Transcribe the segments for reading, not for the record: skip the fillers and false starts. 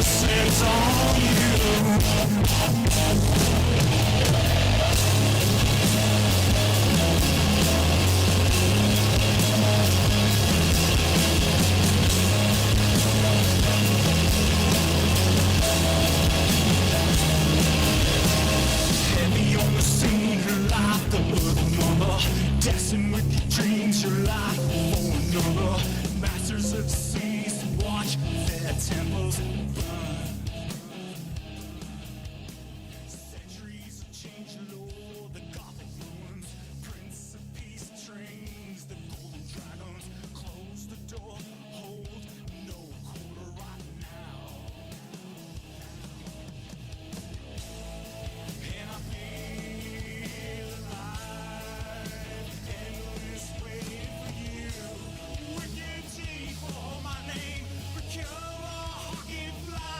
100% on you. Heavy on the scene, your life, the little mother. Destined with your dreams, your life for another. Masters of the seas, watch their temples burn. Centuries of change, Lord, the Gothic ruins. Prince of Peace trains, the golden dragons. Close the door, hold no quarter right now. And I feel alive, endless waiting for you. Wicked tea for my name, procure a hockey fly.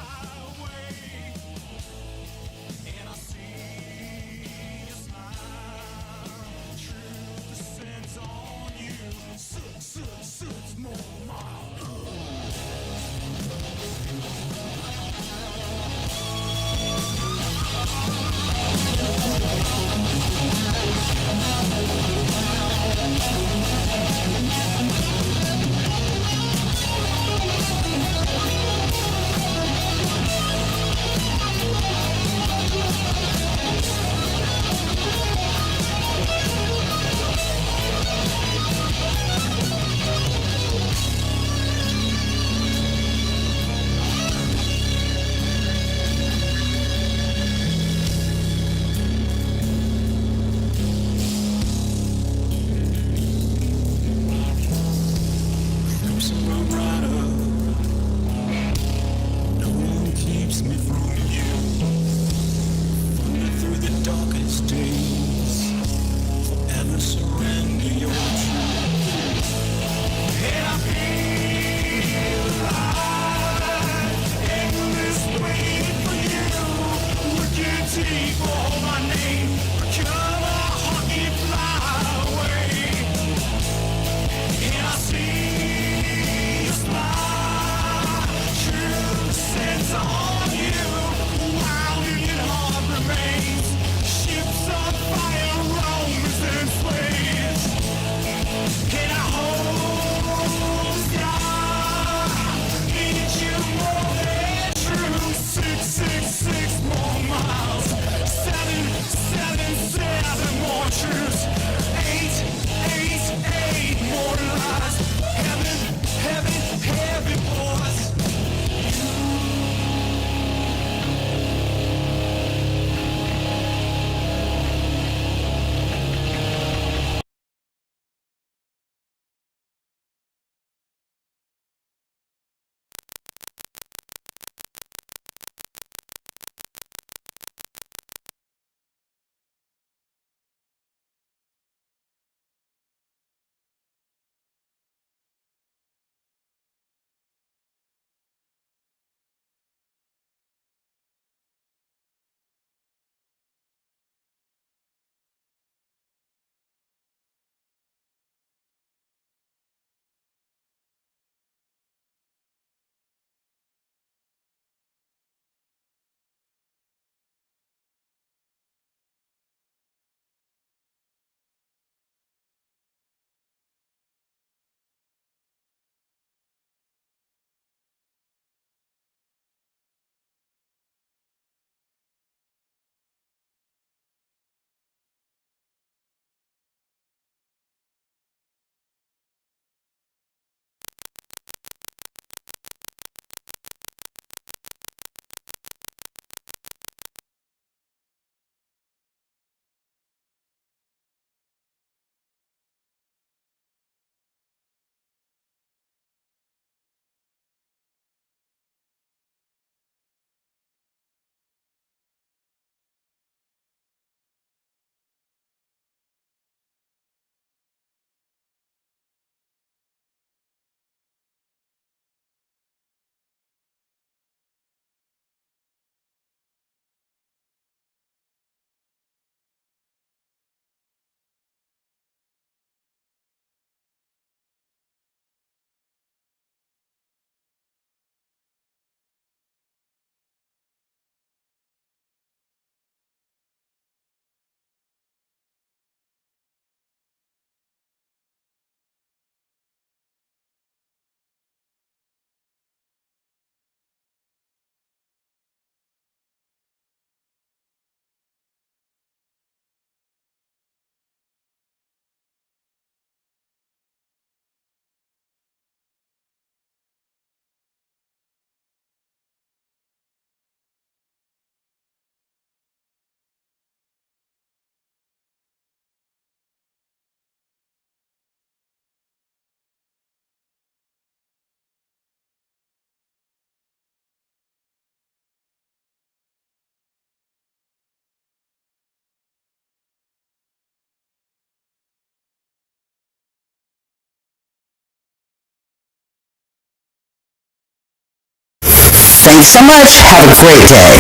Thanks so much. Have a great day.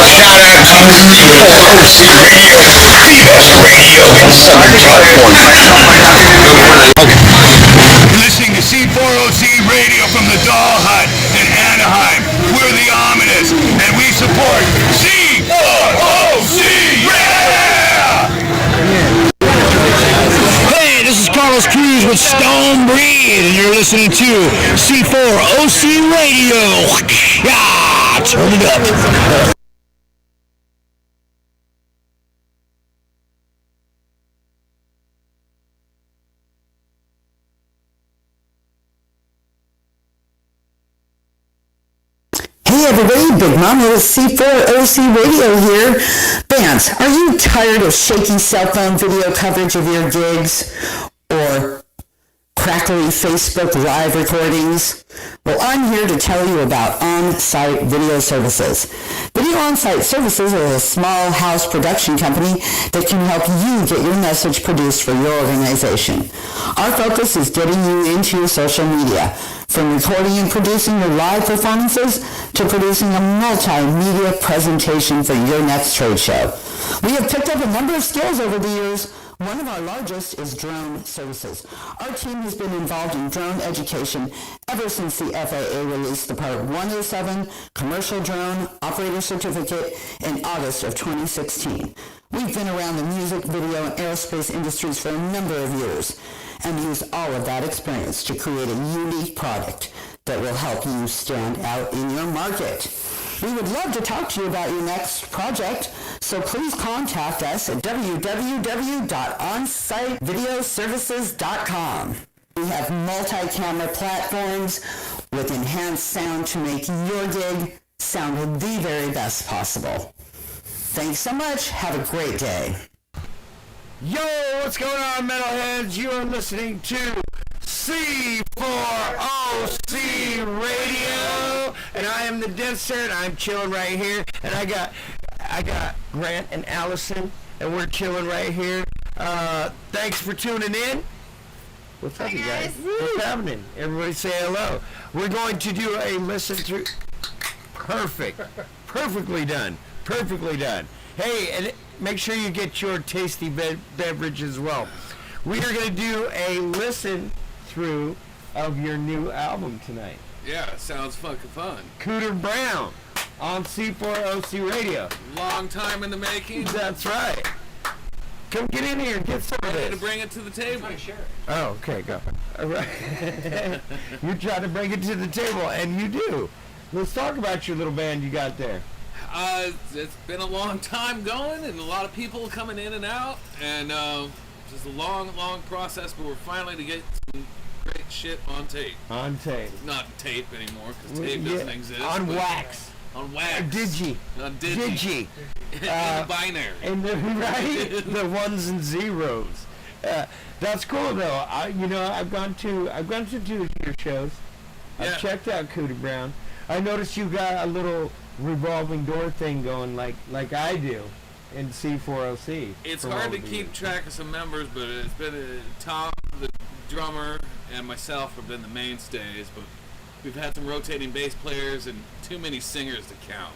Shout out to C4OC Radio, the best radio in Southern California. You're listening to C4OC Radio from the Doll Hut in Anaheim. We're the Ominous, and we support C4OC. Yeah! Hey, this is Carlos Cruz with Stone Breed, and you're listening to C4OC Radio. Yeah, turn it up. Hey everybody, Big Mama with C4OC Radio here. Bands, are you tired of shaky cell phone video coverage of your gigs? Or crackly Facebook live recordings? Well, I'm here to tell you about Onsite Video Services. Video Onsite Services is a small house production company that can help you get your message produced for your organization. Our focus is getting you into your social media, from recording and producing your live performances to producing a multimedia presentation for your next trade show. We have picked up a number of skills over the years. One of our largest is drone services. Our team has been involved in drone education ever since the FAA released the Part 107 Commercial Drone Operator Certificate in August of 2016. We've been around the music, video, and aerospace industries for a number of years and used all of that experience to create a unique product that will help you stand out in your market. We would love to talk to you about your next project, so please contact us at www.onsitevideoservices.com. We have multi-camera platforms with enhanced sound to make your gig sound the very best possible. Thanks so much. Have a great day. Yo, what's going on, metalheads? You are listening to C4OC Radio, and I am the Dancer, and I'm chilling right here, and I got Grant and Allison, and we're chilling right here. Thanks for tuning in. What's up, you guys? What's happening? Everybody say hello. We're going to do a listen through. Perfectly done. Hey, and make sure you get your tasty beverage as well. We are going to do a listen through of your new album tonight. Yeah, sounds fucking fun. COOTER Brown on C4OC Radio. Long time in the making. That's right. Come get in here and get some of Ready this. to bring it to the table. Oh, okay, go. All right. You try to bring it to the table, and you do. Let's talk about your little band you got there. It's been a long time going, and a lot of people coming in and out, and just a long process, but we're finally to get some great shit on tape. On tape. Not tape anymore, because tape doesn't exist. On wax. On wax. Digi. On digi. In the binary. And right? The ones and zeros. That's cool though. I've gone to 2 of your shows. I've checked out COOTER Brown. I noticed you got a little revolving door thing going like I do in C4OC. It's hard to keep track of some members, but it's been Tom, the drummer, and myself have been the mainstays, but we've had some rotating bass players and too many singers to count.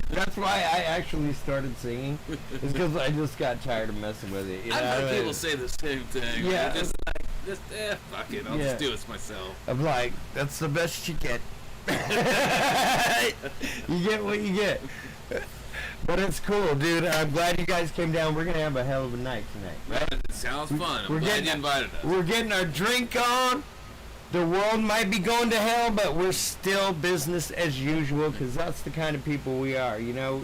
That's why I actually started singing. It's because I just got tired of messing with it. I've heard people say the same thing. Yeah. Fuck it, I'll just do it myself. I'm like, that's the best you get. You get what you get. But it's cool, dude. I'm glad you guys came down. We're going to have a hell of a night tonight. Right? It sounds fun. I'm glad you invited us. We're getting our drink on. The world might be going to hell, but we're still business as usual because that's the kind of people we are, you know.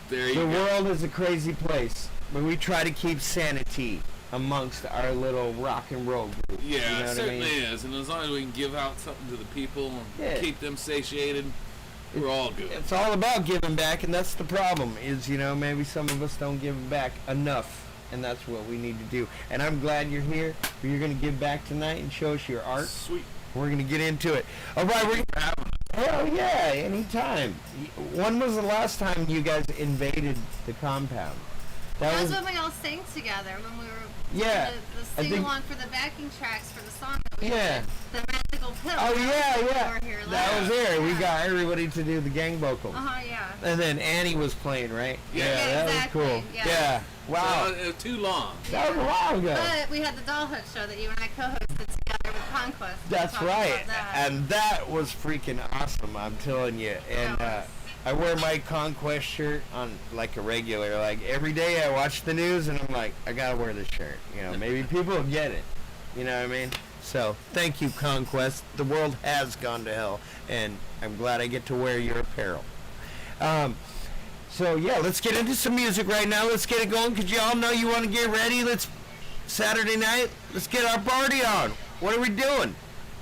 The world is a crazy place, but we try to keep sanity amongst our little rock and roll group. Yeah, you know it certainly is. And as long as we can give out something to the people and keep them satiated, we're all good. It's all about giving back, and that's the problem is, maybe some of us don't give back enough. And that's what we need to do. And I'm glad you're here. You're going to give back tonight and show us your art. Sweet. We're going to get into it. All right, we're going to have hell yeah, anytime. When was the last time you guys invaded the compound? That That's was when we all sang together when we were Yeah, doing I the sing think- along for the backing tracks for the song that we Yeah. did. The Magical Pill. Oh yeah, We yeah. were here That was last. there. We Yeah. got everybody to do the gang vocals. Yeah. And then Annie was playing, right? Yeah, that exactly. was cool. Yeah. Yeah. Wow. So, too long. That was a while ago. But we had the Dollhood show that you and I co-hosted together with Conquest. We That's talked right. about that. And that was freaking awesome, I'm telling you. And That was- I wear my Conquest shirt on like a regular. Like every day I watch the news and I'm like, I gotta wear this shirt. You know, maybe people will get it. You know what I mean? So thank you, Conquest. The world has gone to hell, and I'm glad I get to wear your apparel. So yeah, let's get into some music right now. Let's get it going, because y'all know you want to get ready. Saturday night, let's get our party on. What are we doing?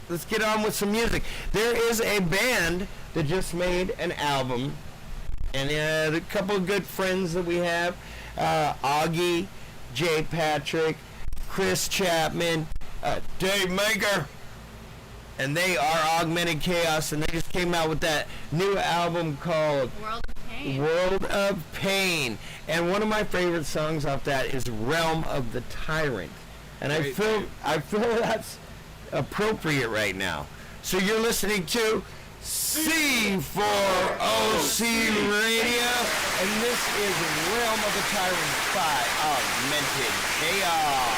Let's get on with some music. There is a band that just made an album, and a couple of good friends that we have, Augie, Jay Patrick, Chris Chapman, Dave Maker, and they are Augmented Chaos, and they just came out with that new album called World of Pain. World of Pain. And one of my favorite songs off that is Realm of the Tyrant. And I Great feel name. that's appropriate right now. So you're listening to C4OC Radio, and this is Realm of the Tyrant by Augmented Chaos.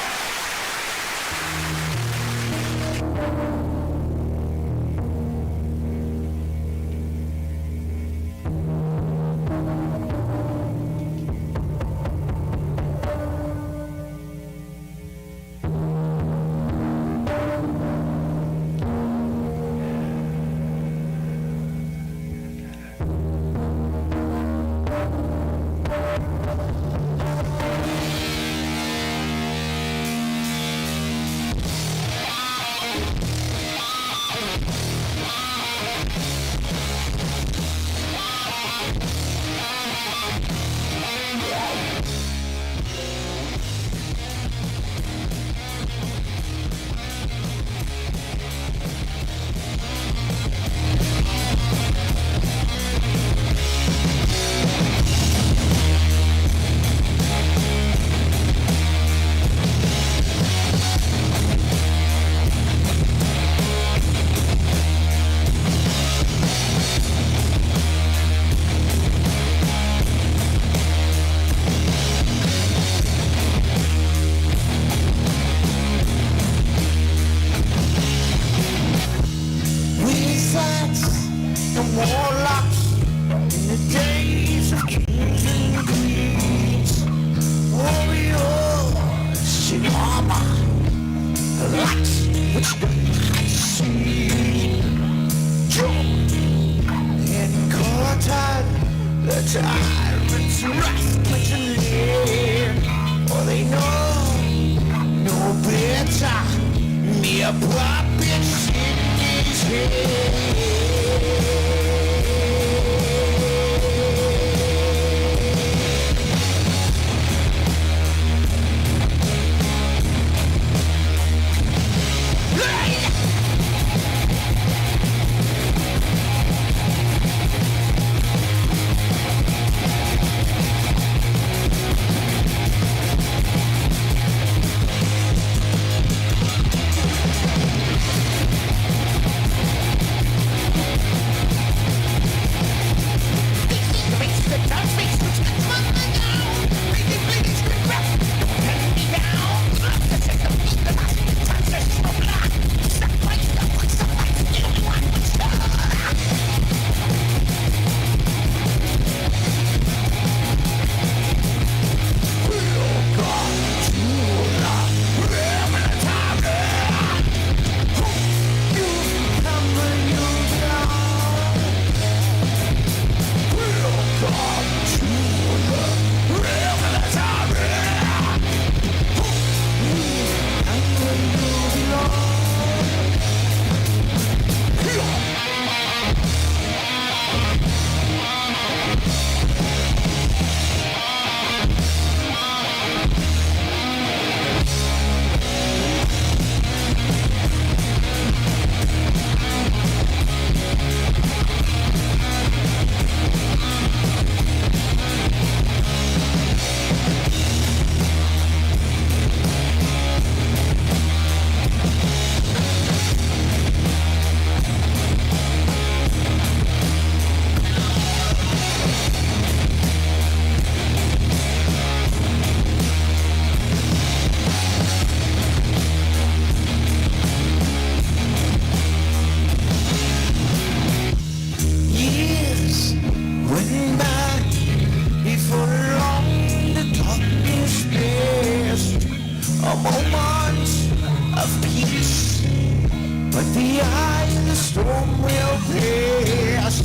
eye in the storm will pass.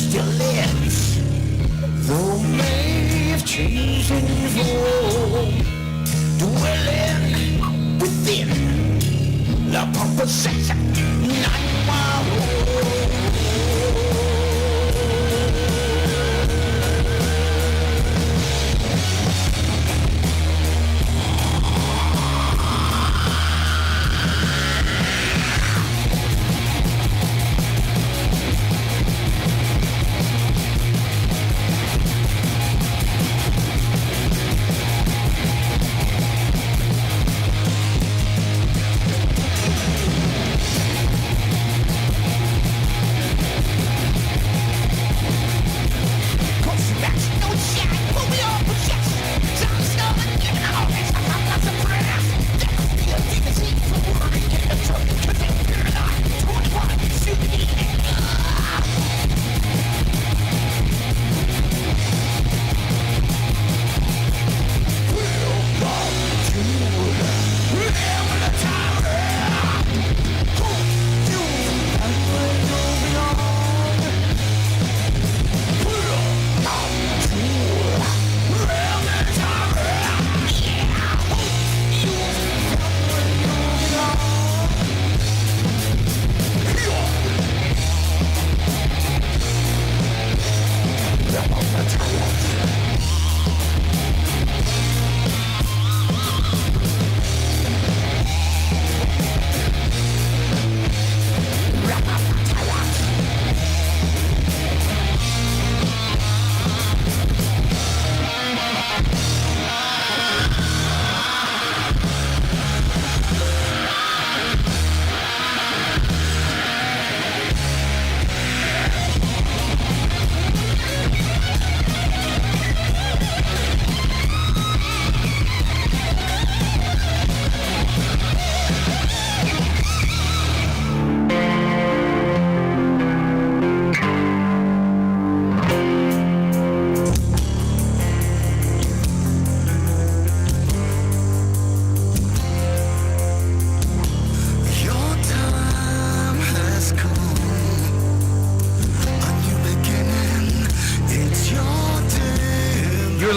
Still lives, though may have changed in form, dwelling within the proposition 9-mile.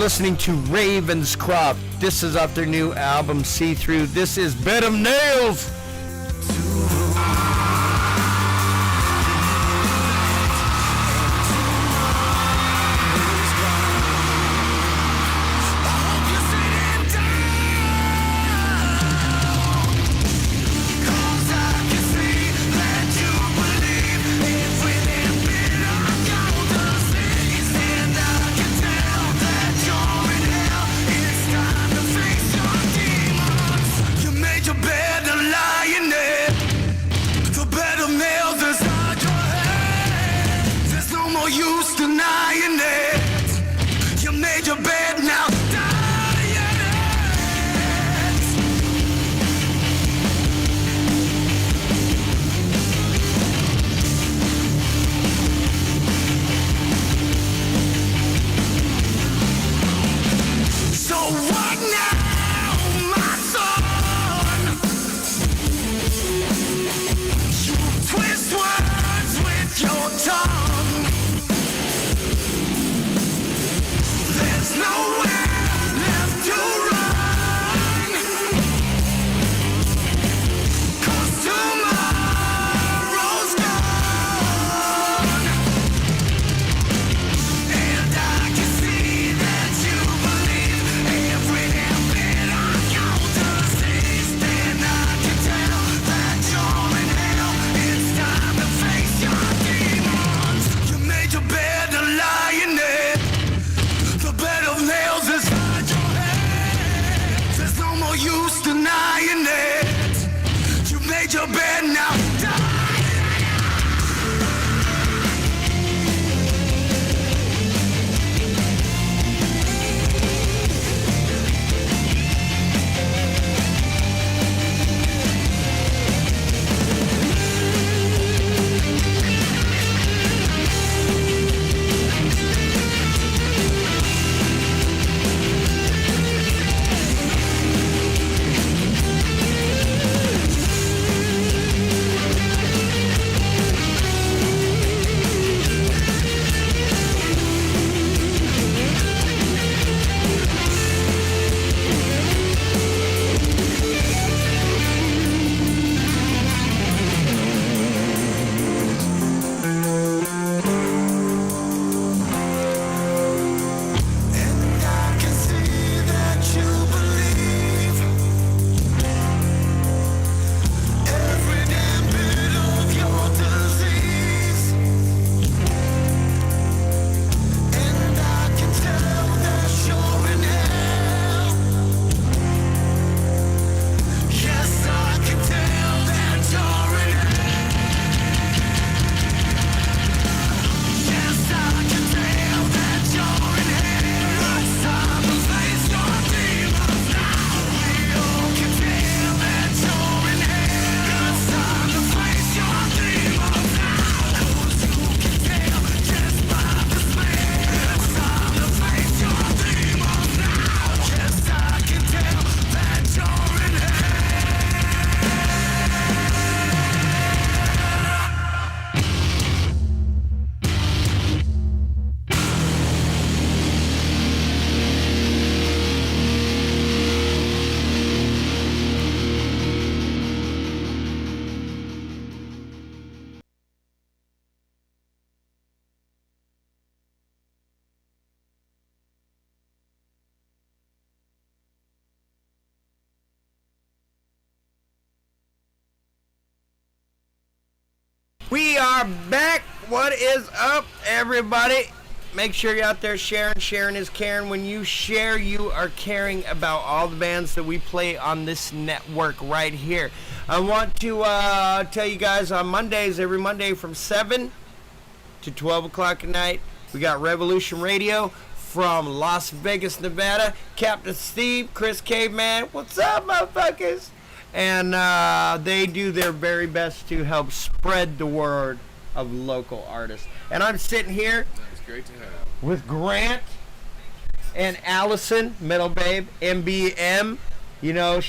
Listening to Ravenscroft. This is off their new album, See Through. This is Bed of Nails. We are back. What is up, everybody? Make sure you're out there sharing. Sharing is caring. When you share, you are caring about all the bands that we play on this network right here. I want to tell you guys on Mondays, every Monday from 7 to 12 o'clock at night, we got Revolution Radio from Las Vegas, Nevada. Captain Steve, Chris Caveman, what's up, motherfuckers? And they do their very best to help spread the word of local artists. And I'm sitting here It's great to have. with Grant and Allison, Metal Babe, MBM. You know,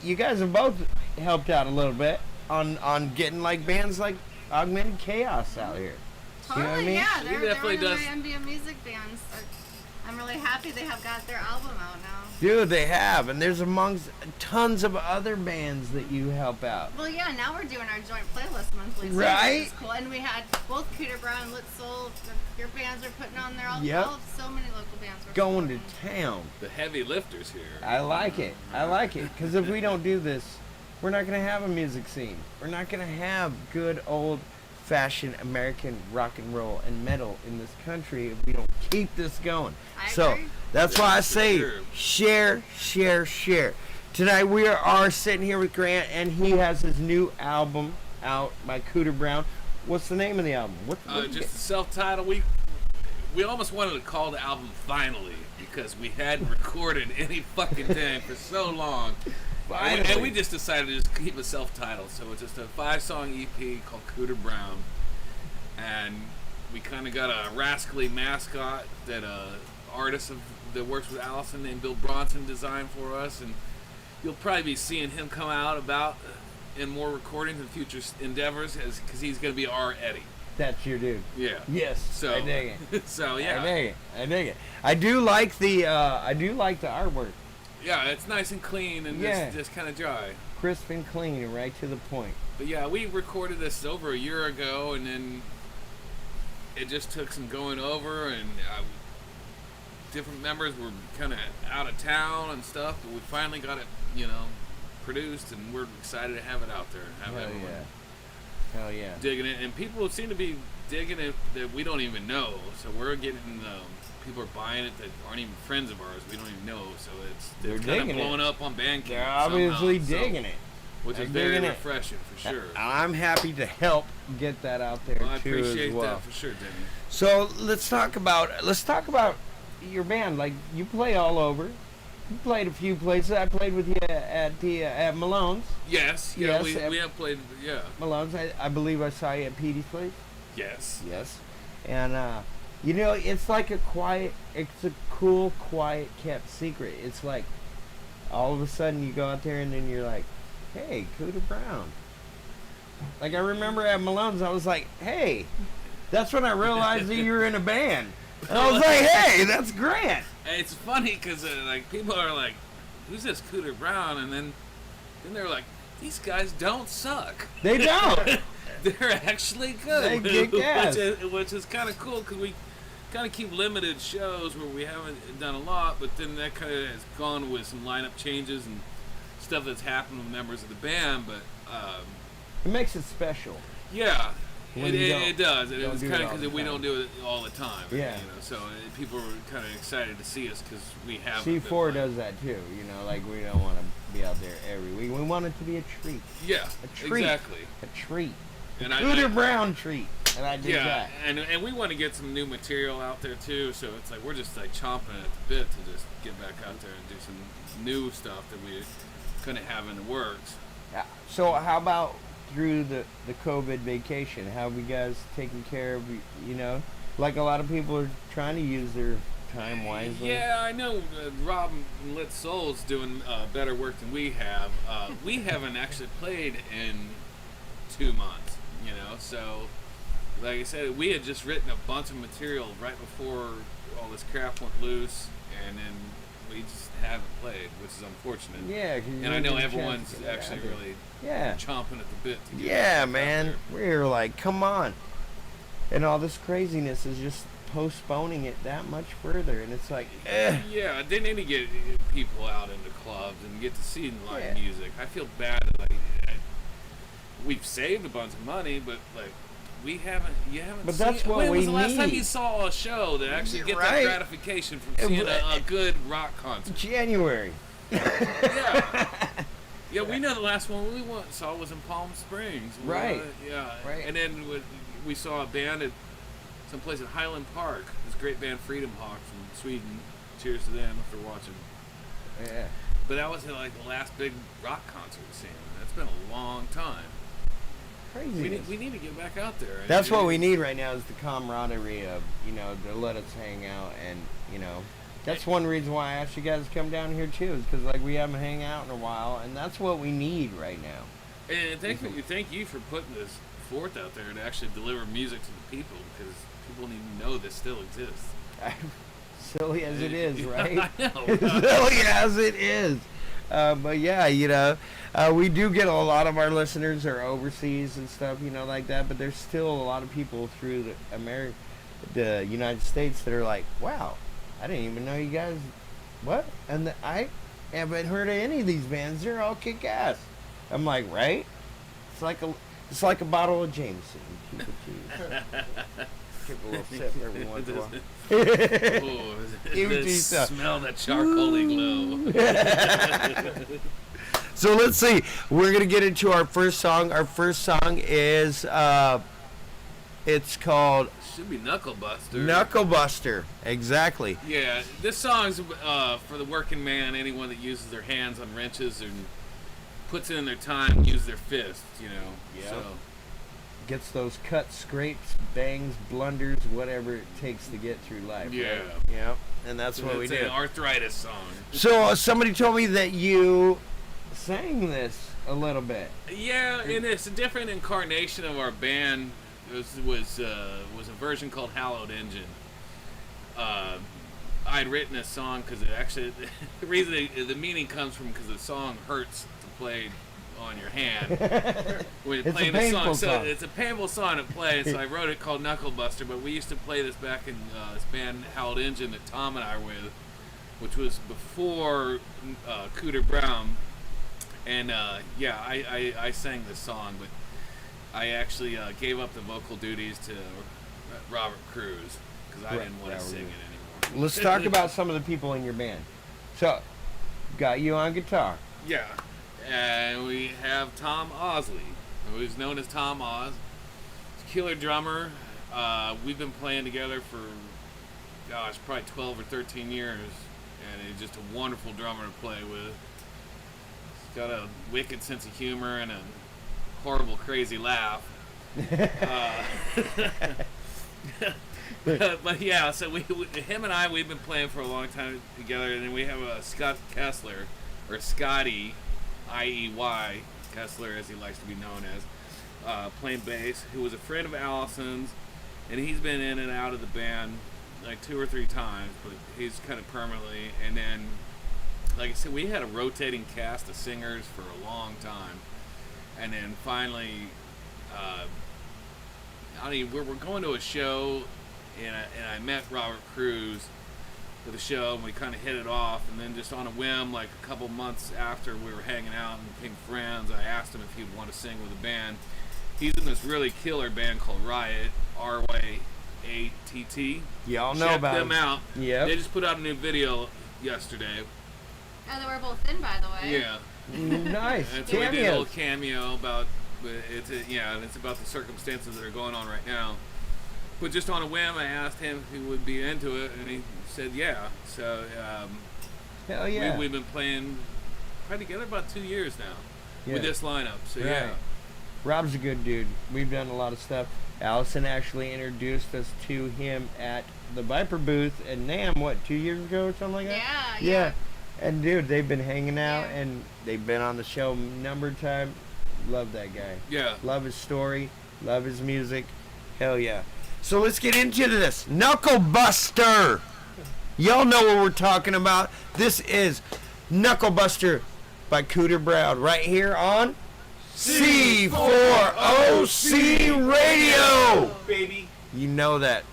you guys have both helped out a little bit on getting like bands like Augmented Chaos out here. Totally, You know what I mean? yeah. He They're definitely one of does. my MBM music bands. I'm really happy they have got their album out now. Dude, they have, and there's amongst tons of other bands that you help out. Well, yeah, now we're doing our joint playlist monthly, too, Right. which is cool. And we had both Cooter Brown and Lit Soul. Your bands are putting on there all, Yep. all so many local bands. We're Going to supporting. town. The heavy lifters here. I like it. I like it. Because if we don't do this, we're not going to have a music scene. We're not going to have good old-fashioned American rock and roll and metal in this country if we don't keep this going. I So agree. that's why I for say sure. share, share, share. Tonight we are sitting here with Grant, and he has his new album out by Cooter Brown. What's the name of the album? What Just the self-titled. We almost wanted to call the album Finally because we hadn't recorded any fucking thing for so long. And we just decided to just keep it self-titled. So it's just a 5-song EP called Cooter Brown. And we kind of got a rascally mascot that artist that works with Allison named Bill Bronson designed for us. And you'll probably be seeing him come out about in more recordings and future endeavors because he's going to be our Eddie. That's your dude. Yeah. Yes. So I dig it. So yeah. I dig it. I dig it. I do like the artwork. Yeah, it's nice and clean and Yeah. just kind of dry. Crisp and clean and right to the point. But yeah, we recorded this over a year ago, and then it just took some going over, and different members were kind of out of town and stuff. But we finally got it, produced, and we're excited to have it out there and have Hell everyone yeah. Hell yeah. digging it. And people seem to be digging it that we don't even know. So we're getting people are buying it that aren't even friends of ours. We don't even know. So They're it's kind of digging it. blowing up on Bandcamp. They're obviously somehow, so- digging it. which They're is very digging it. refreshing for sure. I'm happy to help get that out there Well, I too appreciate as well. that for sure, Denny. So let's talk about your band. Like you play all over. You played a few places. I played with you at Malone's. Yes, Yes, we have played. Yeah, Malone's. I believe I saw you at Petey's place. yes. Yes. And it's like it's a cool, quiet, kept secret. It's like all of a sudden you go out there and then you're like, hey, Cooter Brown. Like I remember at Malone's, I was like, hey, that's when I realized that you were in a band. And I was like, hey, that's Grant. And it's funny because like people are like, who's this Cooter Brown? And then they're like, these guys don't suck. They don't. They're actually good. They kick ass. Which is kind of cool because we kind of keep limited shows where we haven't done a lot, but then that kind of has gone with some lineup changes and stuff that's happened with members of the band. But It makes it special. yeah, When you don't- it does. And don't it's do kind it of all because the we time. don't do it all the time. Yeah. So people are kind of excited to see us because we have. C4 does that too. Like we don't want to be out there every week. We want it to be a treat. Yeah, A treat. exactly. A treat. And Cooter Brown treat. And I did Yeah, that. and we want to get some new material out there too. So it's like we're just like chomping at the bit to just get back out there and do some new stuff that we couldn't have in the works. Yeah. So how about through the COVID vacation? How have you guys taken care of, like a lot of people are trying to use their time wisely. Yeah, I know Rob and Lit Soul's doing better work than we have. We haven't actually played in 2 months, so like I said, we had just written a bunch of material right before all this crap went loose, and then we just haven't played, which is unfortunate. Yeah, 'cause you And I didn't know get a chance everyone's to get it actually out there. really Yeah. chomping at the bit to get Yeah, out man. there. We're like, come on. And all this craziness is just postponing it that much further. And it's like, Yeah, they need to get people out into clubs and get to see live Yeah. music. I feel bad. Like, we've saved a bunch of money, but like you haven't But seen, that's what when we was the last time need. you saw a show that actually get Right. that gratification from seeing a good rock concert? January. Yeah. Yeah, we know the last one we saw was in Palm Springs. Right. Yeah. Right. And then we saw a band at someplace in Highland Park. This great band Freedom Hawk from Sweden. Cheers to them if they're watching. Yeah. But that was like the last big rock concert we've seen. That's been a long time. Crazy. We need to get back out there. That's what we need right now is the camaraderie of, to let us hang out. And, that's one reason why I asked you guys to come down here, too, is because, like, we haven't hung out in a while. And that's what we need right now. And thank you for putting this forth out there to actually deliver music to the people, because people need to know this still exists. Silly as it is, right? I know. Silly as it is. But yeah, we do get a lot of our listeners are overseas and stuff, like that. But there's still a lot of people through the United States that are like, wow, I didn't even know you guys. What? And I haven't heard of any of these bands. They're all kick ass. I'm like, right? It's like a bottle of Jameson. Keep it cheese. Give a little sip every once in a while. Oh, Give it to yourself. Smell that charcoaly glow. So let's see. We're gonna get into our first song. Our first song is it's called Should be Knuckle Buster. Knuckle Buster. Exactly. Yeah, this song's for the working man, anyone that uses their hands on wrenches and puts in their time and uses their fists, Yeah. So Gets those cuts, scrapes, bangs, blunders, whatever it takes to get through life. Yeah. Right? Yep. And that's what we it's do. an arthritis song. So somebody told me that you sang this a little bit. Yeah, and it's a different incarnation of our band. It was a version called Hallowed Engine. I'd written a song because it actually the reason the meaning comes from because the song hurts to play on your hand when you're It's playing a the painful song. song. So it's a painful song to play. So I wrote it called Knuckle Buster. But we used to play this back in this band Hallowed Engine that Tom and I were with, which was before Cooter Brown. And I sang this song, but I actually gave up the vocal duties to Robert Cruz because I didn't want to sing it anymore. Let's talk about some of the people in your band. So, got you on guitar. Yeah, and we have Tom Osley, who's known as Tom Oz. He's a killer drummer. We've been playing together for, probably 12 or 13 years, and he's just a wonderful drummer to play with. He's got a wicked sense of humor and a horrible, crazy laugh. But yeah, so him and we've been playing for a long time together, and then we have Scott Kessler, or Scotty, IEY Kessler, as he likes to be known as, playing bass, who was a friend of Allison's, and he's been in and out of the band like 2 or 3 times, but he's kind of permanently. And then, like I said, we had a rotating cast of singers for a long time, and then finally, we're going to a show. And I met Robert Cruz for the show, and we kind of hit it off. And then just on a whim, like a couple months after we were hanging out and became friends, I asked him if he'd want to sing with a band. He's in this really killer band called Riot, RYATT. Y'all know Check about them out. Yep. They just put out a new video yesterday. Oh, they were both in, by the way. Yeah. Nice. And so we did a little Cameos. cameo about it's about the circumstances that are going on right now. But just on a whim, I asked him if he would be into it, and he said yeah. So Hell yeah. we've been playing together about 2 years now Yeah. with this lineup. So Right. yeah. Rob's a good dude. We've done a lot of stuff. Allison actually introduced us to him at the Viper booth at NAMM, 2 years ago or something like that? Yeah. And dude, they've been hanging out Yeah. and they've been on the show a number of times. Love that guy. Yeah. Love his story. Love his music. Hell yeah. So let's get into this. Knuckle Buster. Y'all know what we're talking about. This is Knuckle Buster by Cooter Brown right here on C4OC Radio. Baby. You know that.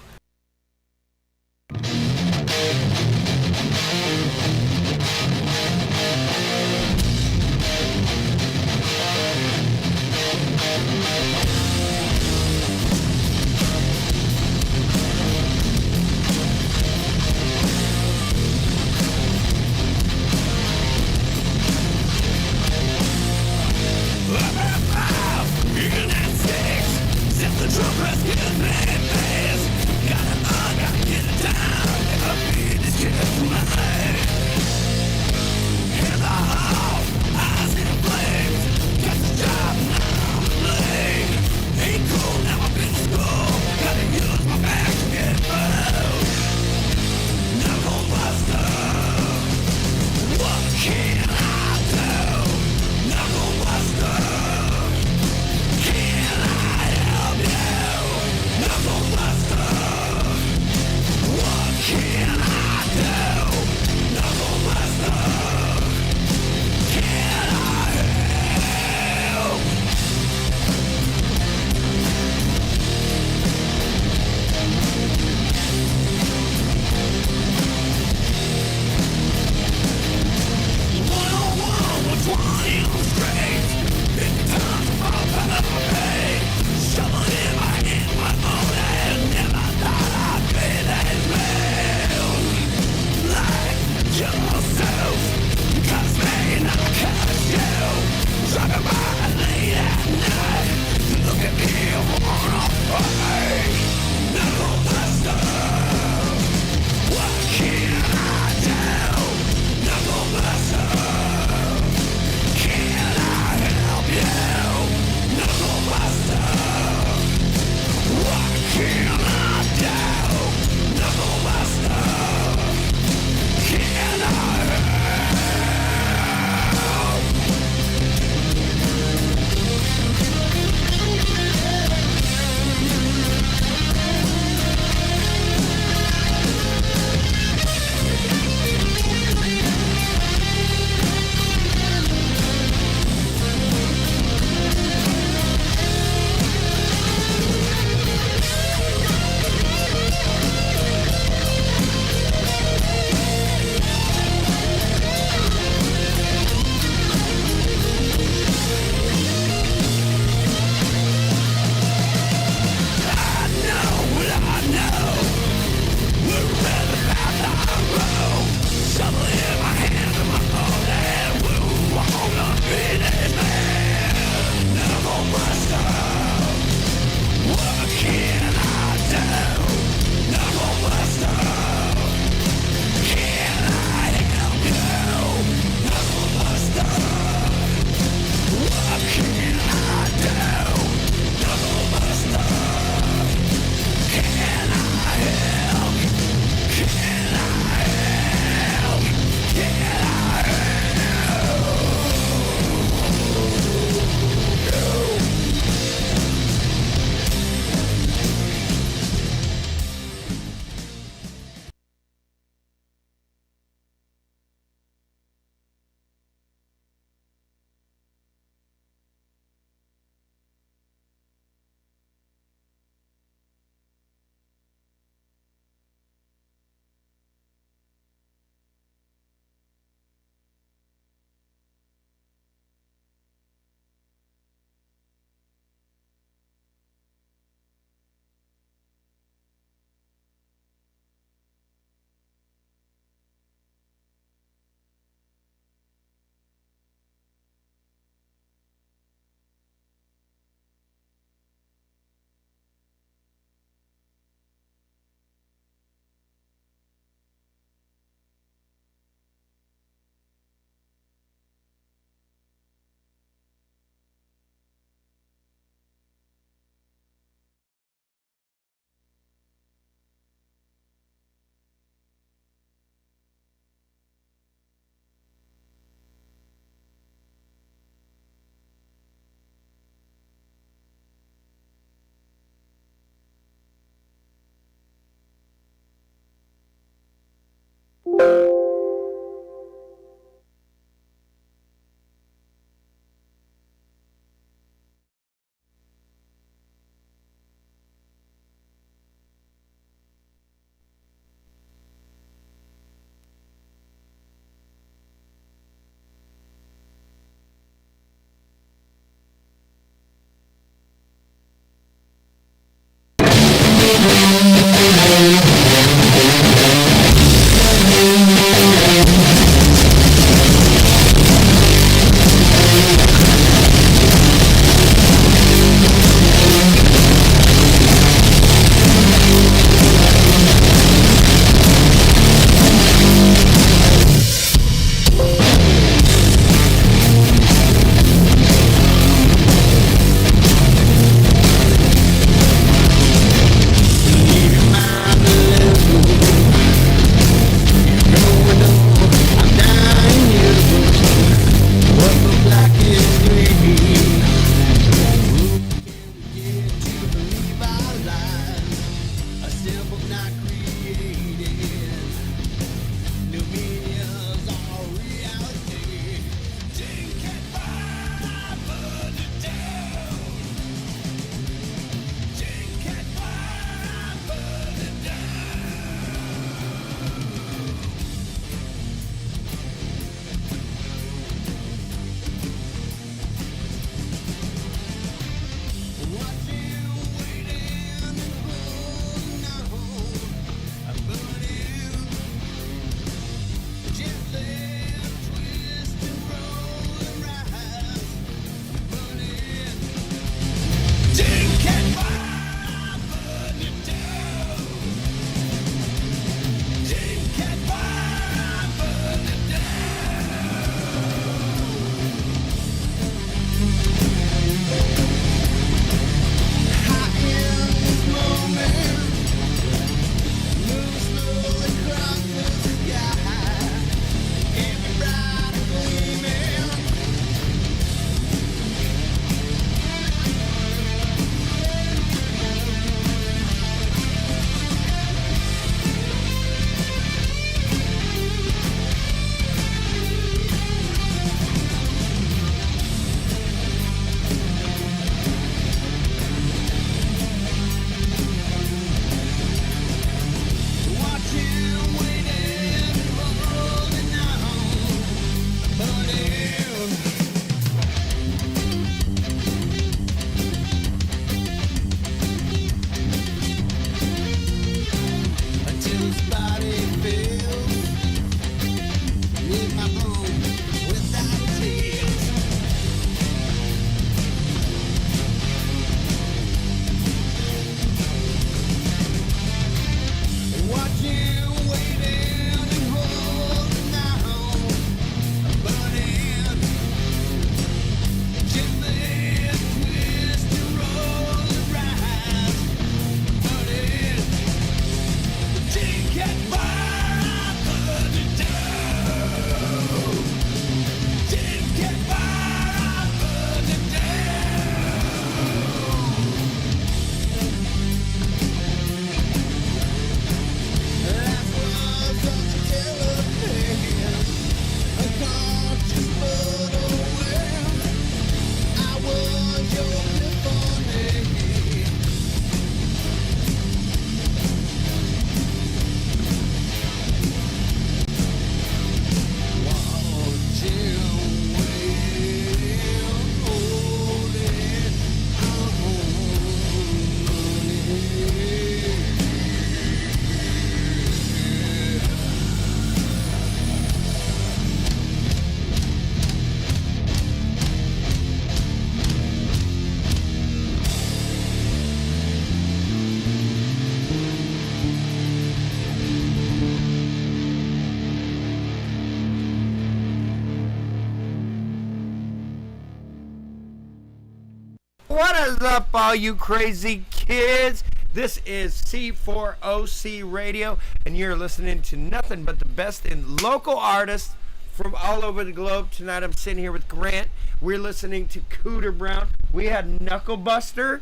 What is up, all you crazy kids? This is C4OCradio, and you're listening to nothing but the best in local artists from all over the globe. Tonight I'm sitting here with Grant. We're listening to COOTER Brown. We had Knuckle Buster.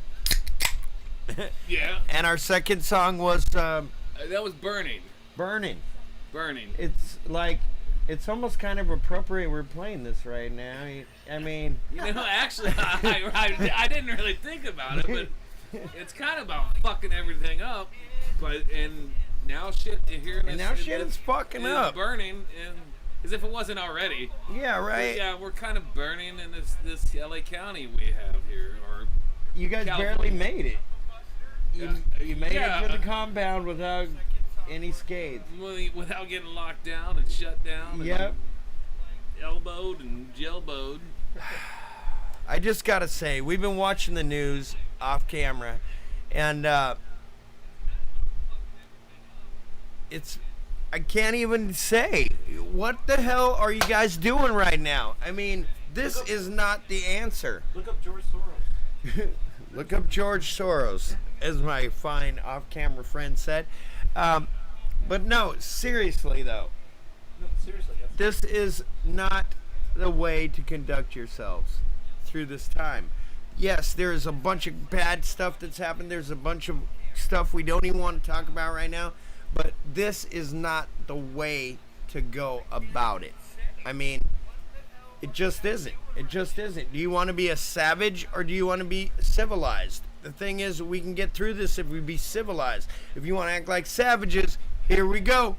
Yeah. And our second song was that was Burning. Burning. It's like, it's almost kind of appropriate we're playing this right now. I mean, actually, I didn't really think about it, but it's kind of about fucking everything up. And now shit, you're hearing and now shit is fucking up. Burning, and as if it wasn't already. Yeah, right. Yeah, we're kind of burning in this LA County we have here, or you guys California. barely made it. You made Yeah. it to the compound without any scathes. Without getting locked down and shut down. And Yep. elbowed and gelbowed. I just gotta say, we've been watching the news off camera, and I can't even say, what the hell are you guys doing right now? I mean, this is not the answer. Look up George Soros. Look up George Soros, as my fine off-camera friend said. But no, seriously though, No, seriously. this is not the way to conduct yourselves through this time. Yes, there's a bunch of bad stuff that's happened. There's a bunch of stuff we don't even want to talk about right now. But this is not the way to go about it. I mean, it just isn't. It just isn't. Do you want to be a savage or do you want to be civilized? The thing is, we can get through this if we be civilized. If you want to act like savages, here we go.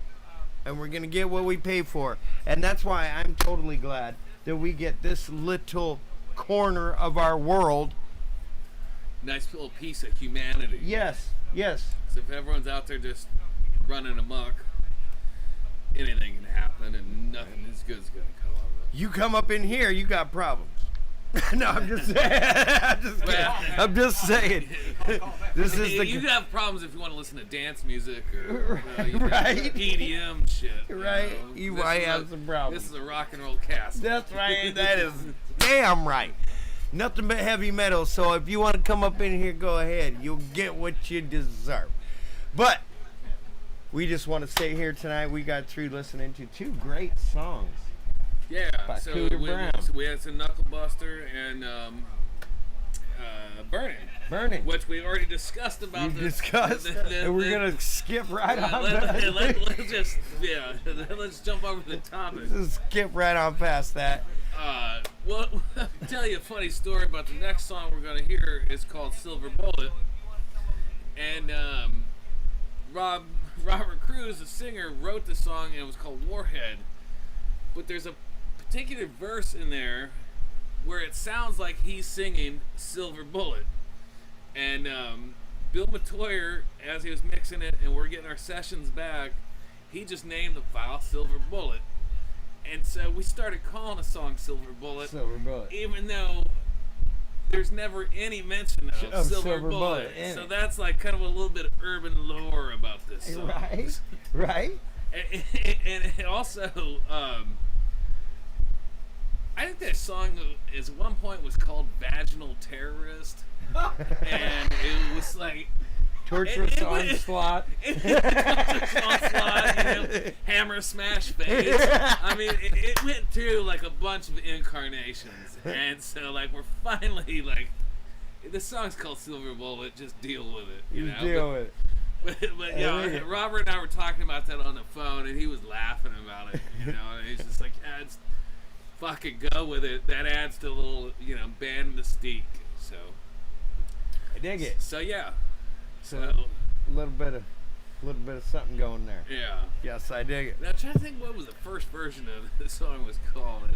And we're going to get what we pay for. And that's why I'm totally glad that we get this little corner of our world. Nice little piece of humanity. Yes, yes. So if everyone's out there just running amok, anything can happen and nothing as good is going to come of it. You come up in here, you got problems. No, I'm just saying. I'm just saying. This is the You have problems if you want to listen to dance music or Right. EDM shit. Right. Know. You This might is have a- some problems. This is a rock and roll cast. That's right. That is damn right. Nothing but heavy metal. So if you want to come up in here, go ahead. You'll get what you deserve. But we just want to stay here tonight. We got through listening to two great songs. Yeah, By so COOTER we had some Knuckle Buster and Burning. which we already discussed about. We discussed, and we're going to skip right on that. Let's jump over the topic. Just skip right on past that. Well, I'll tell you a funny story about the next song we're going to hear. Is called Silver Bullet. And Robert Cruz, the singer, wrote the song, and it was called Warhead. But there's a particular verse in there where it sounds like he's singing Silver Bullet. And Bill Matoyer, as he was mixing it, and we're getting our sessions back, he just named the file Silver Bullet. And so we started calling the song Silver Bullet, Silver Bullet. even though there's never any mention of Silver Bullet. in So it. that's like kind of a little bit of urban lore about this song. Right? Right? And also, I think that song at one point was called Vaginal Terrorist. And it was like Torturous it onslaught. onslaught, hammer smash face. I mean, it went through like a bunch of incarnations. And so like we're finally like, this song's called Silver Bullet, just deal with it. You know? Deal with it. But yeah, Robert and I were talking about that on the phone, and he was laughing about it. You know, and he's just like, just fucking go with it. That adds to a little, band mystique. So I dig it. So yeah. So A little bit of something going there. yeah. Yes, I dig it. Now I'm trying to think what was the first version of the song was called.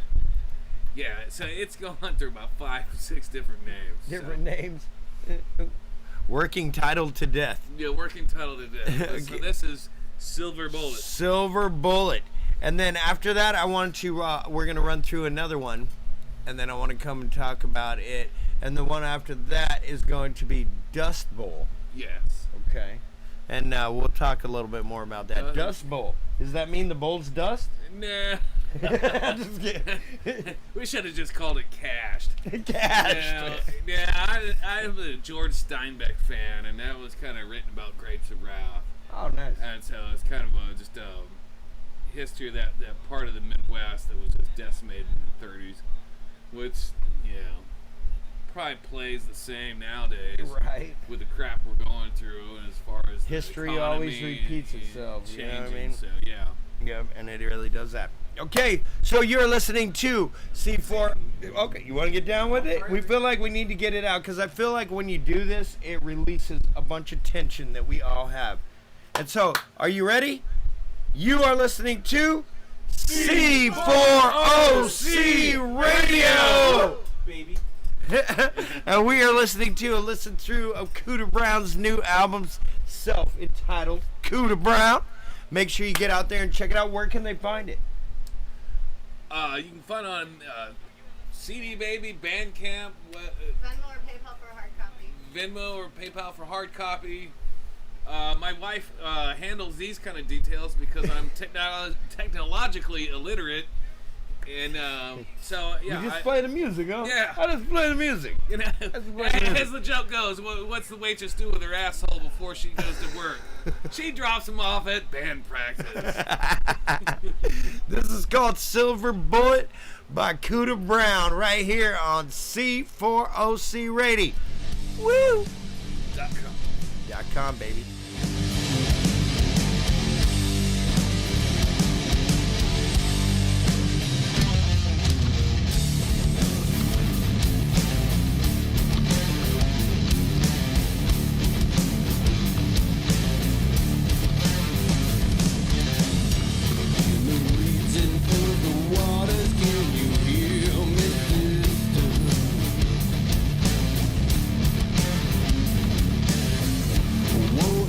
Yeah, so it's gone through about 5 or 6 different names. Different names. Working titled to death. Yeah, working title to death. So this is Silver Bullet. Silver Bullet. And then after that, I want to, we're going to run through another one. And then I want to come and talk about it. And the one after that is going to be Dust Bowl. Yes. Okay. And we'll talk a little bit more about that. Dust Bowl. Does that mean the bowl's dust? Nah. Just kidding. We should have just called it Cashed. Cash. Yeah, I'm a George Steinbeck fan, and that was kind of written about Grapes of Wrath. Oh, nice. And so it's kind of just a history of that part of the Midwest that was just decimated in the 30s, which, probably plays the same nowadays. Right. With the crap we're going through, and as far as the History always economy repeats itself, you know what I changing, mean? So, yeah. Yep, and it really does that. Okay, so you're listening to C4. Okay, you want to get down with it? We feel like we need to get it out because I feel like when you do this, it releases a bunch of tension that we all have. And so, are you ready? You are listening to C4OC Radio. Baby. And we are listening to a listen through of Cooter Brown's new album's self-entitled Cooter Brown. Make sure you get out there and check it out. Where can they find it? You can find it on CD Baby, Bandcamp, Venmo or PayPal for a hard copy. Venmo or PayPal for hard copy. My wife handles these kind of details because I'm technologically illiterate, and so yeah. You just play the music, huh? Yeah. I just play the music. You know, as the joke goes, what's the waitress do with her asshole before she goes to work? She drops him off at band practice. This is called Silver Bullet by Cooter Brown right here on C4OCradio. Woo! .com, baby. Whoa,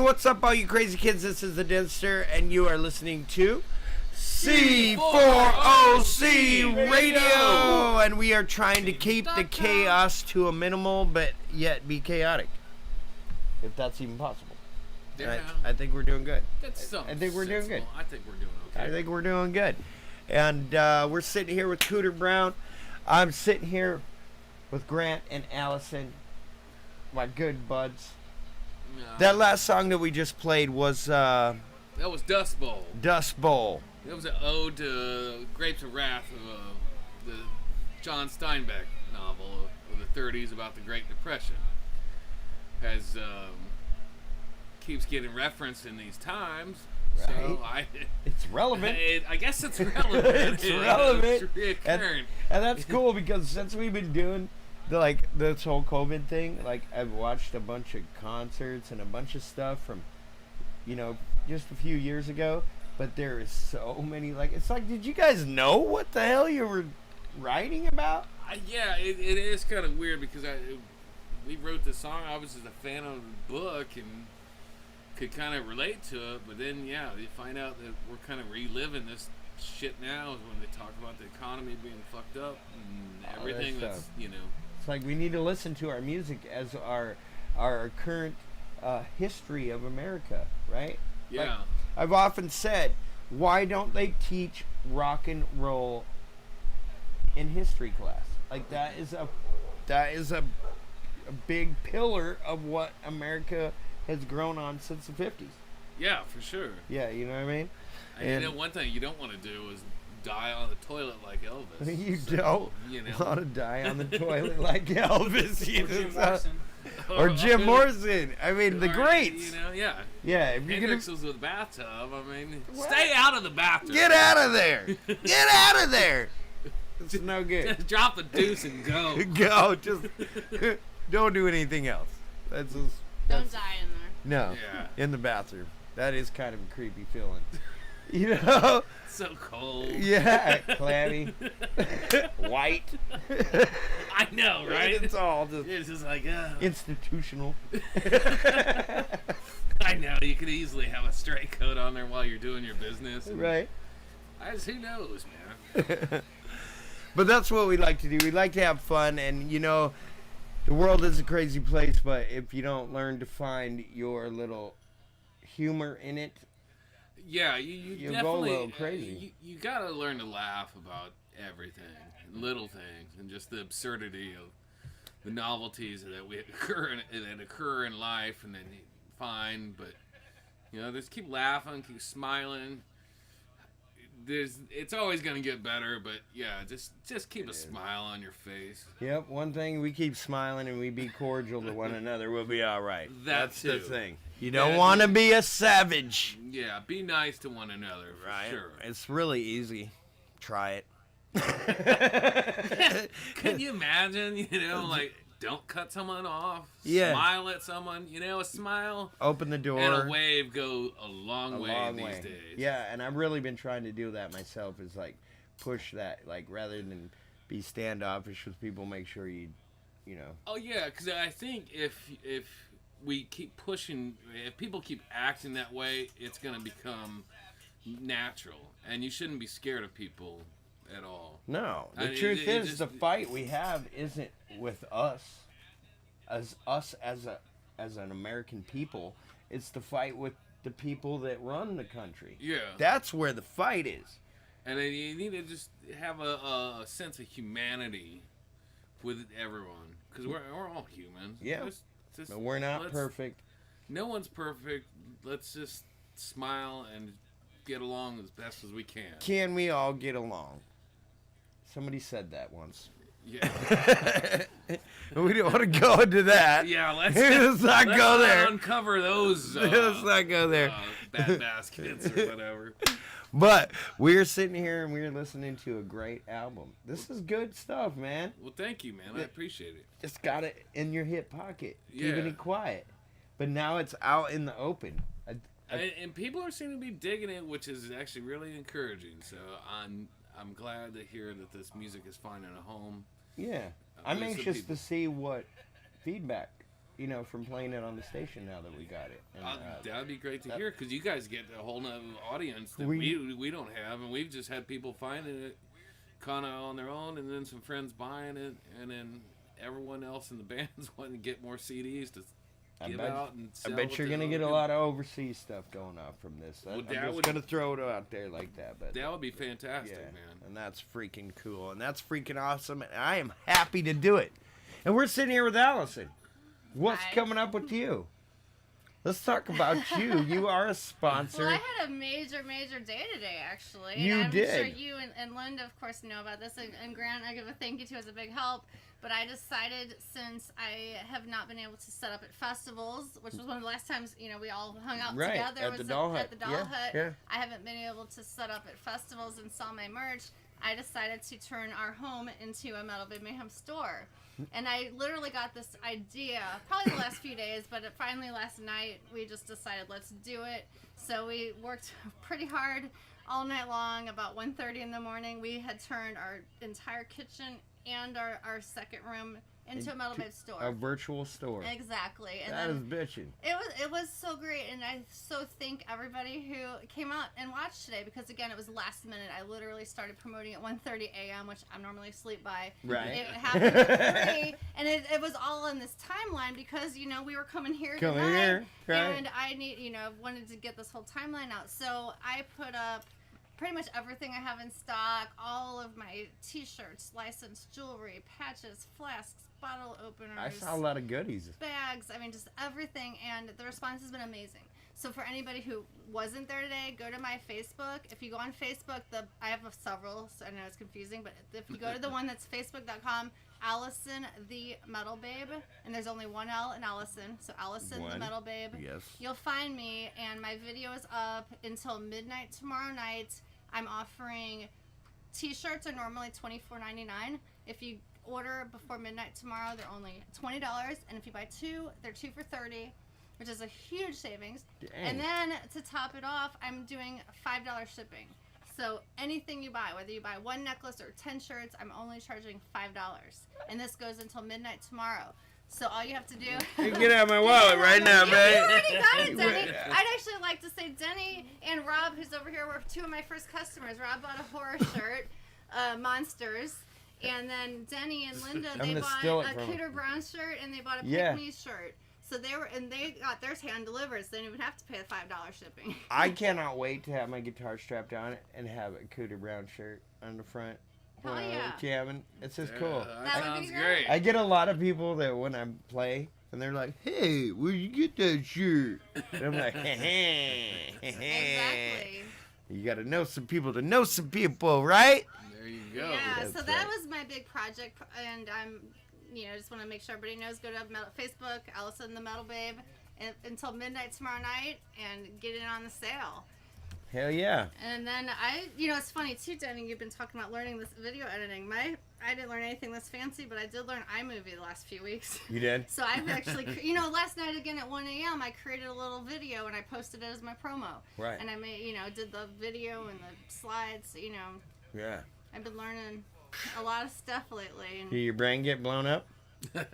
what's up, all you crazy kids? This is the Dinster, and you are listening to C4OC Radio, and we are trying to keep the chaos to a minimal, but yet be chaotic, if that's even possible. Yeah. I think we're doing good. That's so I think we're doing good. I think we're doing okay. I think we're doing good. And we're sitting here with Cooter Brown. I'm sitting here with Grant and Allison, my good buds. That last song that we just played was that was Dust Bowl. Dust Bowl. It was an ode to Grapes of Wrath, the John Steinbeck novel of the 30s about the Great Depression. Has keeps getting referenced in these times. Right. So It's relevant. I guess it's relevant. It's relevant. It's reoccurring. And that's cool because since we've been doing this whole COVID thing, like I've watched a bunch of concerts and a bunch of stuff from, just a few years ago. But there is so many, it's like, did you guys know what the hell you were writing about? Yeah, it is kind of weird because we wrote the song. I was just a fan of the book and could kind of relate to it, but then you find out that we're kind of reliving this shit now when they talk about the economy being fucked up and everything that's It's like we need to listen to our music as our current history of America, right? Yeah. Like, I've often said, why don't they teach rock and roll in history class? Like that is a big pillar of what America has grown on since the 50s. Yeah, for sure. Yeah, you know what I mean? And one thing you don't want to do is die on the toilet like Elvis. You don't want to die on the toilet like Elvis. Jim Morrison. Or Jim Morrison. I mean, the greats. Yeah. Yeah, if you're Hendrix was with a bathtub. I mean, stay out of the bathroom. Get out of there. Get out of there. It's no good. Just drop the deuce and go. Go. Just don't do anything else. Don't die in there. No. Yeah. In the bathroom. That is kind of a creepy feeling. So cold. Yeah. Clammy. White. I know, right? It's all just It's just like, institutional. I know. You could easily have a straight coat on there while you're doing your business. Right. Who knows, man? But that's what we like to do. We like to have fun, and the world is a crazy place, but if you don't learn to find your little humor in it, Yeah, you go a definitely little crazy. You gotta learn to laugh about everything, little things, and just the absurdity of the novelties that occur in life, and then you find. But just keep laughing, keep smiling. It's always gonna get better, but just keep a smile on your face. Yep, one thing, we keep smiling and we be cordial to one another, we'll be all right. That's the thing. You don't want to be a savage. Yeah, be nice to one another, Right. Sure. It's really easy. Try it. Can you imagine, don't cut someone off. Yeah. Smile at someone. A smile Open the door. and a wave go a long way these days. Yeah, and I've really been trying to do that myself, is push that, rather than be standoffish with people, make sure you know. Oh, yeah, because I think if we keep pushing, if people keep acting that way, it's going to become natural. And you shouldn't be scared of people at all. No, the I mean, truth it is, just- the fight we have isn't with us as an American people. It's the fight with the people that run the country. Yeah. That's where the fight is. And then you need to just have a sense of humanity with everyone. Because we're all humans. Yeah. Just But we're not let's- perfect. No one's perfect. Let's just smile and get along as best as we can. Can we all get along? Somebody said that once. Yeah. We don't want to go into that. Yeah, let's not go there. Uncover those Let's not go there. bad baskets or whatever. But we're sitting here and we're listening to a great album. This is good stuff, man. Well, thank you, man. I appreciate it. Just got it in your hip pocket, Yeah. keeping it quiet. But now it's out in the open. And people are seeming to be digging it, which is actually really encouraging. So I'm glad to hear that this music is finding a home. Yeah, I'm With some anxious people. to see what feedback from playing it on the station now that we got it. And, that would be great to hear because you guys get a whole nother audience that We- we don't have, and we've just had people finding it kind of on their own, and then some friends buying it, and then everyone else in the band's wanting to get more CDs to give out and I sell. bet you're gonna get a lot of overseas stuff going on from this. I'm that just would- gonna throw it out there like that, but That would be fantastic, yeah, man. and that's freaking cool, and that's freaking awesome, and I am happy to do it. And we're sitting here with Allison. What's Hi. coming up with you? Let's talk about you. You are a sponsor. Well, I had a major day today, actually. You and I'm did. sure you and Linda, of course, know about this. And Grant, I give a thank you to as a big help. But I decided, since I have not been able to set up at festivals, which was one of the last times, we all hung out Right, together. at the Doll Hut. At the Doll Yeah, Hut. yeah. I haven't been able to set up at festivals and sell my merch. I decided to turn our home into a Metal Babe Mayhem store. And I literally got this idea probably the last few days, but finally last night we just decided let's do it. So we worked pretty hard all night long. About 1:30 in the morning, we had turned our entire kitchen and our second room into a Metal Babe store. A virtual store. Exactly. And That then is bitching. it was so great, and I so thank everybody who came out and watched today, because again, it was last minute. I literally started promoting at 1:30 a.m., which I'm normally asleep by. Right. It happened at 3, and it was all in this timeline because we were coming here Coming tonight, here, right. and I wanted to get this whole timeline out. So I put up pretty much everything I have in stock, all of my t-shirts, licensed jewelry, patches, flasks, bottle openers. I saw a lot of goodies. Bags, just everything, and the response has been amazing. So for anybody who wasn't there today, go to my Facebook. If you go on Facebook, I have several, so I know it's confusing, but if you go to the one that's facebook.com, Allison the Metal Babe, and there's only one L in Allison, so Allison the One. Metal Babe. Yes. You'll find me, and my video is up until midnight tomorrow night. I'm offering t-shirts are normally $24.99. If you order before midnight tomorrow, they're only $20, and if you buy 2, they're 2 for $30, which is a huge savings. Dang. And then to top it off, I'm doing $5 shipping. So anything you buy, whether you buy 1 necklace or 10 shirts, I'm only charging $5, and this goes until midnight tomorrow. So all you have to do. You get out of my wallet right now, You babe. already got it, Denny. I'd actually like to say Denny and Rob, who's over here, were 2 of my first customers. Rob bought a horror shirt, Monsters, and then Denny and Linda, I'm they gonna bought steal it a from 'em. Cooter Brown shirt, and they bought a Yeah. Pick Me shirt. So they got theirs hand delivered, so they didn't even have to pay the $5 shipping. I cannot wait to have my guitar strapped on and have a Cooter Brown shirt on the front. Hell when yeah. I'm jamming. It's just cool. That That would sounds be great. great. I get a lot of people that when I play, and they're like, "Hey, where'd you get that shirt?" And I'm like, Exactly. You gotta know some people to know some people, right? There you go. Yeah, so That's that right. was my big project, and I'm, just want to make sure everybody knows. Go to Facebook, Allison the Metal Babe, until midnight tomorrow night, and get it on the sale. Hell yeah. And then it's funny too, Denny. You've been talking about learning this video editing. I didn't learn anything this fancy, but I did learn iMovie the last few weeks. You did? So I've actually, last night again at 1 a.m. I created a little video and I posted it as my promo. Right. And I made, did the video and the slides. Yeah. I've been learning a lot of stuff lately. And Did your brain get blown up? no,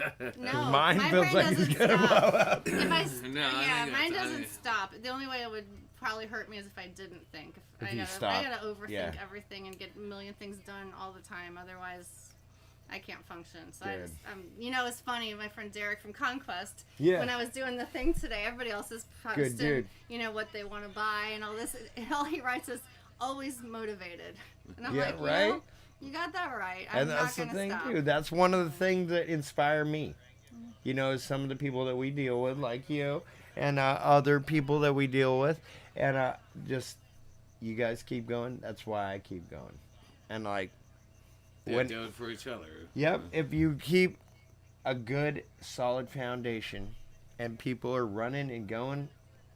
Mine my feels brain like it's doesn't gonna stop. blow up. If I, No, I yeah, think mine that's- doesn't stop. The only way it would probably hurt me is if I didn't think. If I you gotta, stop, I gotta overthink yeah. everything and get a million things done all the time. Otherwise, I can't function. So Good. it's funny. My friend Derek from Conquest. Yeah. When I was doing the thing today, everybody else is Good posting, dude. what they want to buy and all this. And all he writes is always motivated. And I'm Yeah, like, right? You got that right. I'm And that's not the gonna thing, stop. too. That's one of the things that inspire me. Some of the people that we deal with, like you, and other people that we deal with. And just, you guys keep going. That's why I keep going. And, They do it for each other. Yep, if you keep a good, solid foundation and people are running and going,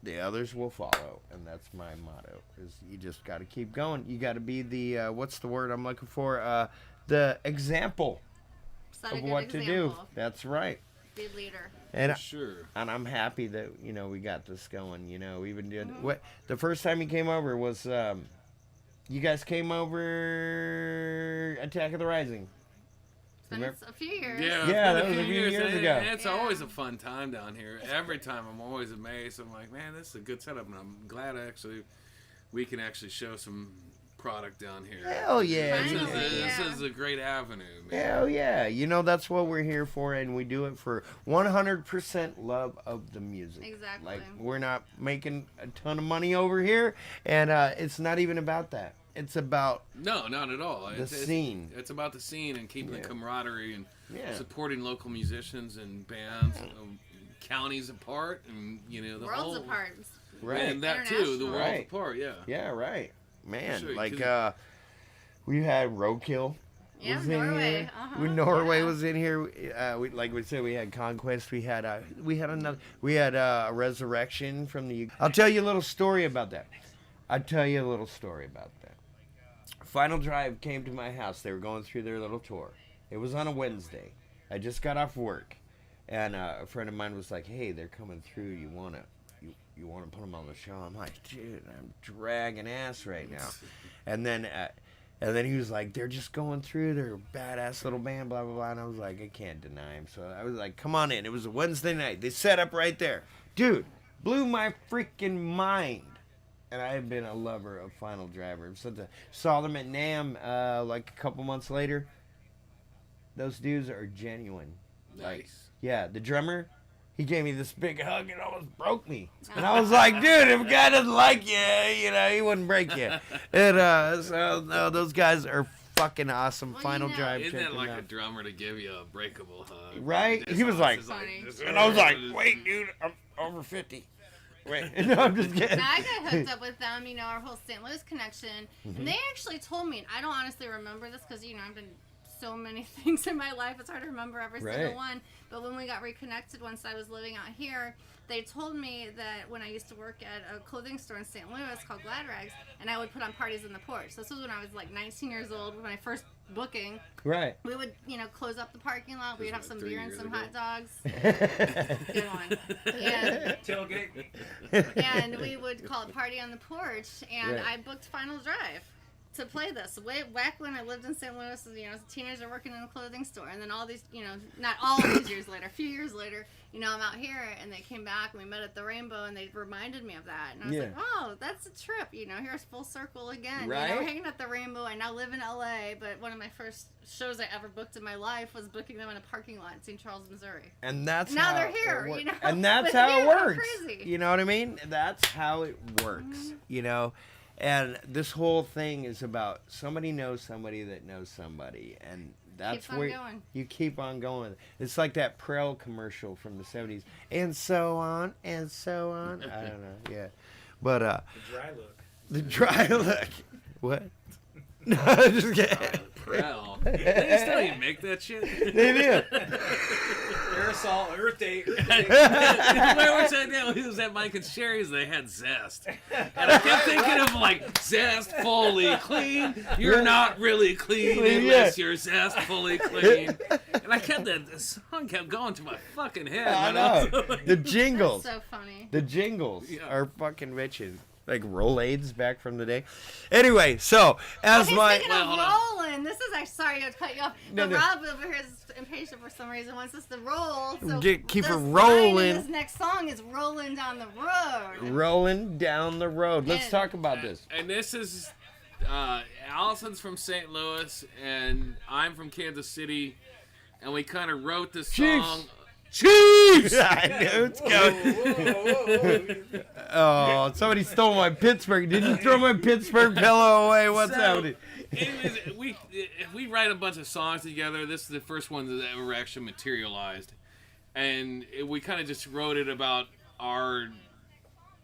the others will follow. And that's my motto, is you just got to keep going. You got to be the, what's the word I'm looking for? The example Set a of good what to do. example. That's right. Be a leader. And For sure. and I'm happy that we got this going. We've been doing what the first time you came over was you guys came over Attack of the Rising. It's been a few years. Yeah, Yeah, it's that been was a few years and ago. It's Yeah. always a fun time down here. Every time I'm always amazed. I'm like, man, this is a good setup, and I'm glad we can actually show some product down here. Hell yeah. Finally, This yeah. is a great avenue, man. Hell yeah. You know, that's what we're here for, and we do it for 100% love of the music. Exactly. Like, we're not making a ton of money over here, and it's not even about that. It's about No, not at all. the scene. It's about the scene and keeping the camaraderie and Yeah. supporting local musicians and bands, counties apart, and the Worlds whole apart. Right. And that too, the International. worlds Right. apart. Yeah. Yeah, right. Man, Sure, like, 'cause- we had Roadkill. Yeah, Was in Norway. here. Uh-huh. Norway Yeah. was in here. We, like we said, we had Conquest. We had a Resurrection from the. I'll tell you a little story about that. Final Drive came to my house. They were going through their little tour. It was on a Wednesday. I just got off work, and a friend of mine was like, "Hey, they're coming through. You wanna put them on the show?" I'm like, "Dude, I'm dragging ass right now," and then he was like, "They're just going through. They're a badass little band, blah, blah, blah." And I was like, I can't deny him. So I was like, come on in. It was a Wednesday night. They set up right there. Dude, blew my freaking mind. And I have been a lover of Final Driver. Since I saw them at NAMM like a couple months later. Those dudes are genuine. Like, Nice. yeah, the drummer, he gave me this big hug and almost broke me. And I was like, dude, if a guy doesn't like you, he wouldn't break you. And so no, those guys are fucking awesome. Well, Final you know- Drive. Isn't check that them like out. a drummer to give you a breakable hug? Right? This He was house like- is Funny. And I was like, wait, dude, I'm over 50. Wait, no, I'm just kidding. Now, I got hooked up with them, our whole St. Louis connection. Mm-hmm. And they actually told me, and I don't honestly remember this because, I've done so many things in my life. It's hard to remember every Right. single one. But when we got reconnected once I was living out here, they told me that when I used to work at a clothing store in St. Louis called Glad Rags, and I would put on parties in the porch. So this was when I was like 19 years old, when my first booking. Right. We would, close up the parking lot. We'd have some 3 beer and years some ago. hot dogs. Good one. And Tailgate. and we would call it Party on the Porch, and Right. I booked Final Drive to play this way back when I lived in St. Louis. As a teenager working in a clothing store, and then all these, not all of these years later, a few years later, I'm out here, and they came back, and we met at the Rainbow, and they reminded me of that, and I was like, oh, that's a trip, here's full circle again. Right. We're hanging at the Rainbow. I now live in LA, but one of my first shows I ever booked in my life was booking them in a parking lot in St. Charles, Missouri. And that's Now how they're here, it works. you know? And that's But how it yeah, how works. crazy. You know what I mean? That's how it works. And this whole thing is about somebody knows somebody that knows somebody, and that's Keep on where going. you keep on going. It's like that Prel commercial from the 70s, and so on and so on. I don't know, yeah, but The dry look. the dry look. What? No, just kidding. Prel. They still even make that shit. They do. Aerosol, Earth Day. Where was I now? He was at Mike and Sherry's. They had Zest, and I kept thinking of like Zest fully clean. You're not really clean unless you're Zest fully clean. And I kept the song kept going to my fucking head. I man. I was know. like- The jingles. So funny. The jingles Yeah. are fucking bitches. Like Rolaids back from the day. Anyway, so as Okay, my speaking Well, of hold on. rolling, this is sorry to cut you off. No, But no. Rob over here is impatient for some reason. Wants us to roll. So Keep this it line in rolling. This next song is "Rolling Down the Road." rolling down the road. Let's And- talk about this. And this is Allison's from St. Louis, and I'm from Kansas City, and we kind of wrote this Chiefs. song. Chiefs! I knew it's going. Oh, somebody stole my Pittsburgh. Did you throw my Pittsburgh pillow away? What's So, happening? Anyways, we write a bunch of songs together. This is the first one that ever actually materialized, and we kind of just wrote it about our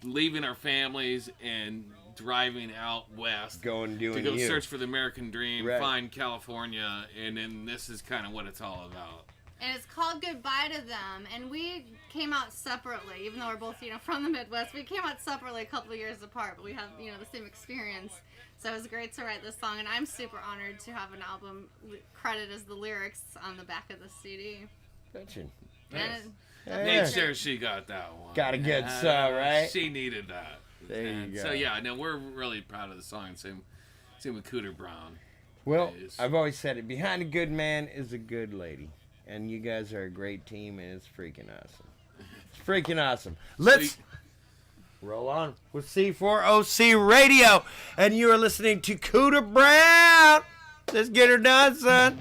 leaving our families and driving out west Going to doing go you. search for the American dream, Right. find California, and then this is kind of what it's all about. And it's called Goodbye to Them. And we came out separately, even though we're both, from the Midwest. We came out separately a couple of years apart, but we have, the same experience. So it was great to write this song, and I'm super honored to have an album credited as the lyrics on the back of the CD. Gotcha. And Make sure she got that one. Got a good song, right? She needed that. There you And go. So yeah, no, we're really proud of the song. Same with Cooter Brown. Well, Is. I've always said it. Behind a good man is a good lady. And you guys are a great team, and it's freaking awesome. It's freaking awesome. Let's roll on with C4OC Radio. And you are listening to Cooter Brown. Let's get her done, son.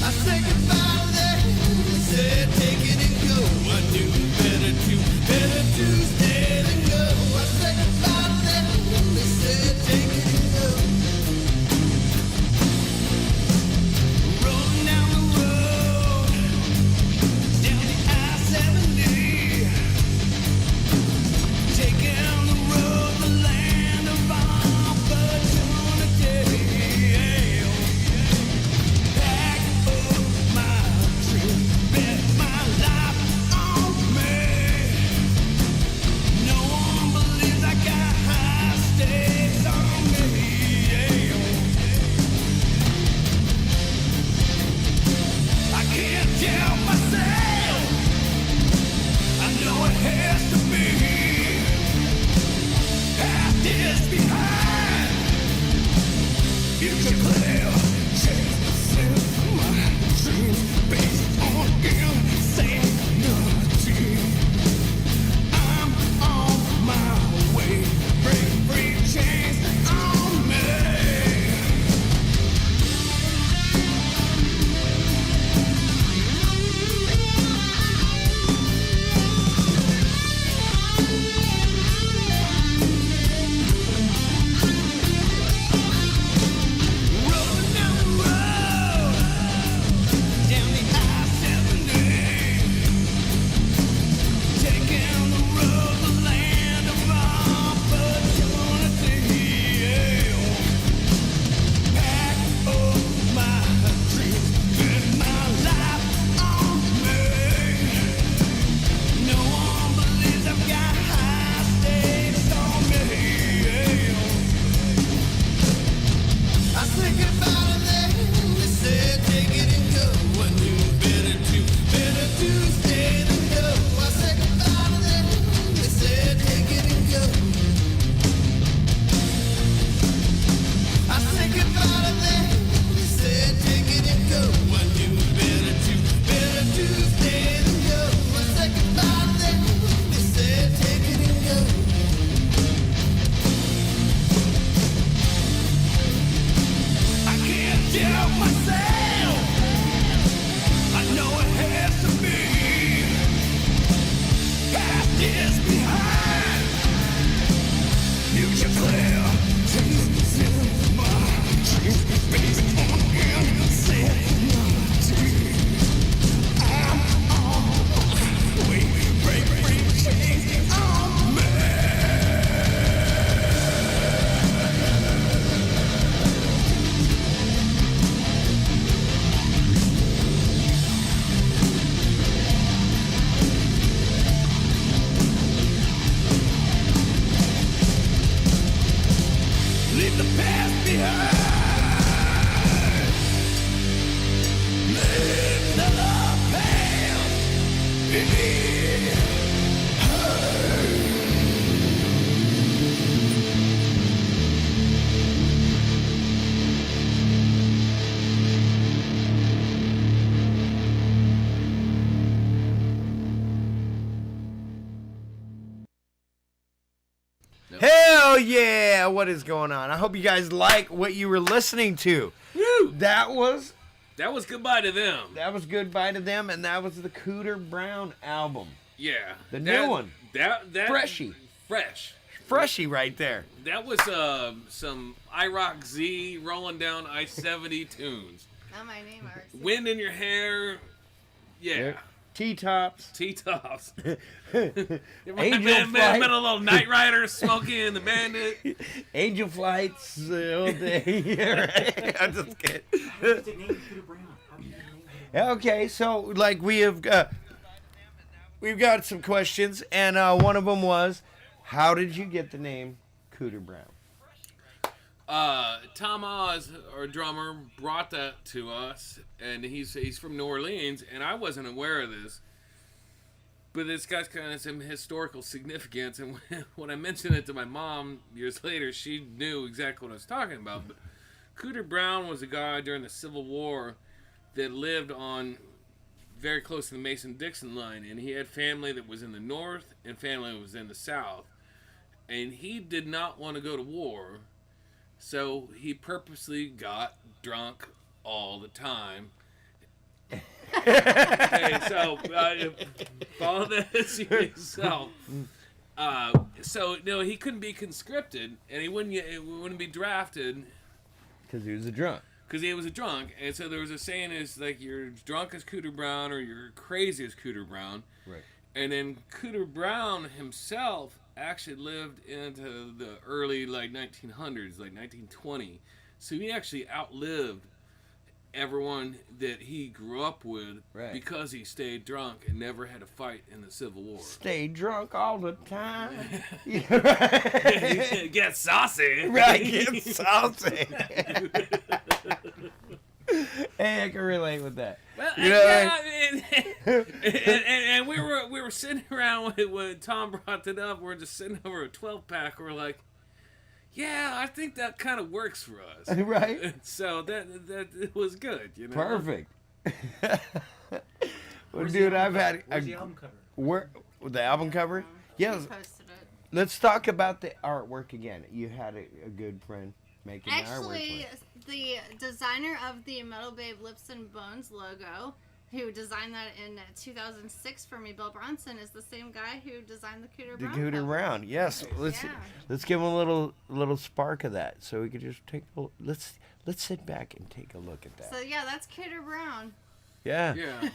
I said goodbye to them. They said take it and go. I knew better to stay than go. I said goodbye to them. They said take it and go. Rolling down the road, down the I-70, taking the road, the land of opportunity. Pack up my dreams, bet my life on me. No one believes I got high stakes on me. I can't tell myself. I know it has to be. Past is behind. Future clear. Chase my dreams based on insanity. I'm on my way. Break free chains on me. Rolling down the road, down the I-70, taking the road, the land of opportunity. Pack up my dreams, bet my life on me. No one believes I've got high stakes on me. I said goodbye to them. They said take it and go. I knew better to stay than go. I said goodbye to them. They said take it and go. I said goodbye to them. They said take it and go. I knew better to stay than go. I said goodbye to them. They said take it and go. I can't tell myself. I know it has to be. Past is behind. Future clear. Chains in my dreams based on insanity. I'm on my way. Break free chains on me. Leave the past behind. Leave the past behind. Hell yeah! What is going on? I hope you guys like what you were listening to. Woo! That was Goodbye to them. Goodbye to them, and that was the Cooter Brown album. Yeah. The new one. That Freshy. Fresh. Freshy right there. That was some IROC Z rolling down I-70 tunes. Not my name, RC. Wind in your hair. Yeah. T-tops. T-tops. Angel been Flight. a little Night Rider, Smokey and the Bandit. Angel Flights all day. Yeah, right. I'm just kidding. Okay, so like we've got some questions, and one of them was, how did you get the name Cooter Brown? Tom Oz, our drummer, brought that to us, and he's from New Orleans, and I wasn't aware of this. But it's got kind of some historical significance, and when I mentioned it to my mom years later, she knew exactly what I was talking about. But Cooter Brown was a guy during the Civil War that lived on very close to the Mason-Dixon line, and he had family that was in the north and family that was in the south. And he did not want to go to war, so he purposely got drunk all the time. Okay, so follow this yourself. So no, he couldn't be conscripted, and he wouldn't be drafted Because he was a drunk. because he was a drunk. And so there was a saying is like you're drunk as Cooter Brown or you're crazy as Cooter Brown. Right. And then Cooter Brown himself actually lived into the early 1900s, like 1920. So he actually outlived everyone that he grew up with because he stayed drunk and never had a fight in the Civil War. Stay drunk all the time. Get saucy. Right, get saucy. Hey, I can relate with that. Well, You know, and we were sitting around when Tom brought it up. We're just sitting over a 12-pack. We're like, yeah, I think that kind of works for us. Right. So that it was good, you know. Perfect. Well, dude, I've had Where's the album cover? where the album cover. Yes. Posted it. Let's talk about the artwork again. You had a good friend making the artwork. Actually, the designer of the Metal Babe Lips and Bones logo, who designed that in 2006 for me, Bill Bronson, is the same guy who designed the Cooter The Brown. Cooter cover. Brown, yes. Yeah. Let's give him a little spark of that, so we could just take let's sit back and take a look at that. So yeah, that's Cooter Brown. Yeah, Yeah.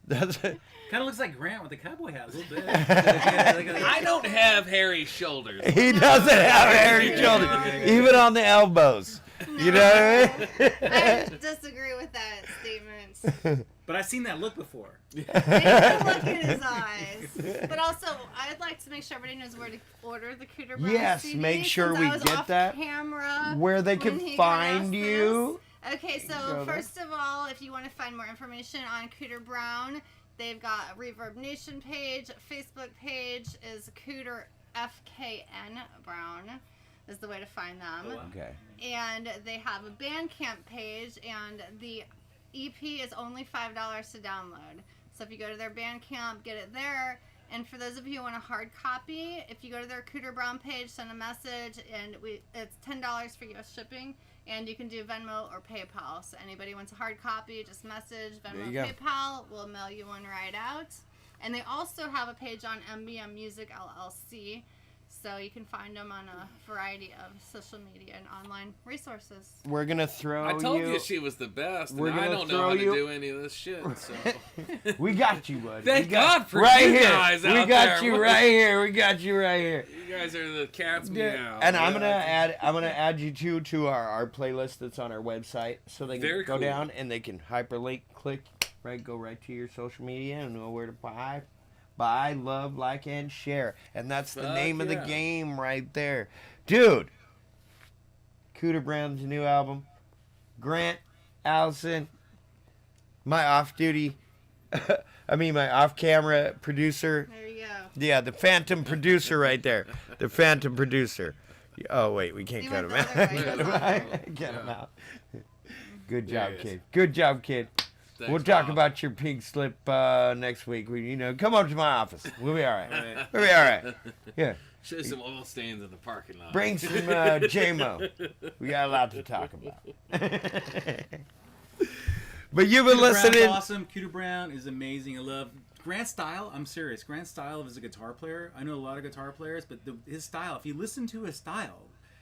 that's Kind of looks like Grant with the cowboy hat a little bit. I don't have hairy shoulders. he doesn't have hairy shoulders, even on the elbows. You know what I mean? I disagree with that statement. But I've seen that look before. Take a look in his eyes. But also, I'd like to make sure everybody knows where to order the Cooter Brown Yes, CD, make sure since we I was get off that. Camera Where they when can he find asked you. this. Okay, so Go there. first of all, if you want to find more information on Cooter Brown, they've got a Reverb Nation page. Facebook page is Cooter FKN Brown is the way to find them. Okay. And they have a Bandcamp page, and the EP is only $5 to download. So if you go to their Bandcamp, get it there. And for those of you who want a hard copy, if you go to their Cooter Brown page, send a message, and it's $10 for US shipping, and you can do Venmo or PayPal. So anybody wants a hard copy, just message There Venmo, you go. PayPal. We'll mail you one right out. And they also have a page on MBM Music LLC. So you can find them on a variety of social media and online resources. We're gonna throw I told you she was the best, and We're I gonna don't know throw how to you- do any of this shit. So We got you, bud. Thank We got- God for right you here. guys We out got there. you What- right here. We got you right here. you guys are the cat's Yeah, meow. and I'm gonna add you to our playlist that's on our website, so they can Very go cool. down and they can hyperlink, click, go right to your social media and know where to buy, love, like, and share, and that's the Fuck name of the yeah. game right there, dude. Cooter Brown's new album, Grant, Allison, my off-duty, my off-camera producer. There you go. Yeah, the phantom producer right there. The phantom producer. Oh, wait, we can't You cut him went out. the other way, that's Right? Cut him out. Good There job, he is. kid. Good job, kid. Thanks, We'll talk Bob. about your pink slip next week. Come over to my office. We'll be all right. Right. We'll be all right. Yeah. Show some oil stains in the parking lot. Bring some JMO. We got a lot to talk about. But you've been Cooter Brown's listening. awesome. Cooter Brown is amazing. I love Grant's style. I'm serious. Grant's style as a guitar player. I know a lot of guitar players, but his style. If you listen to his style,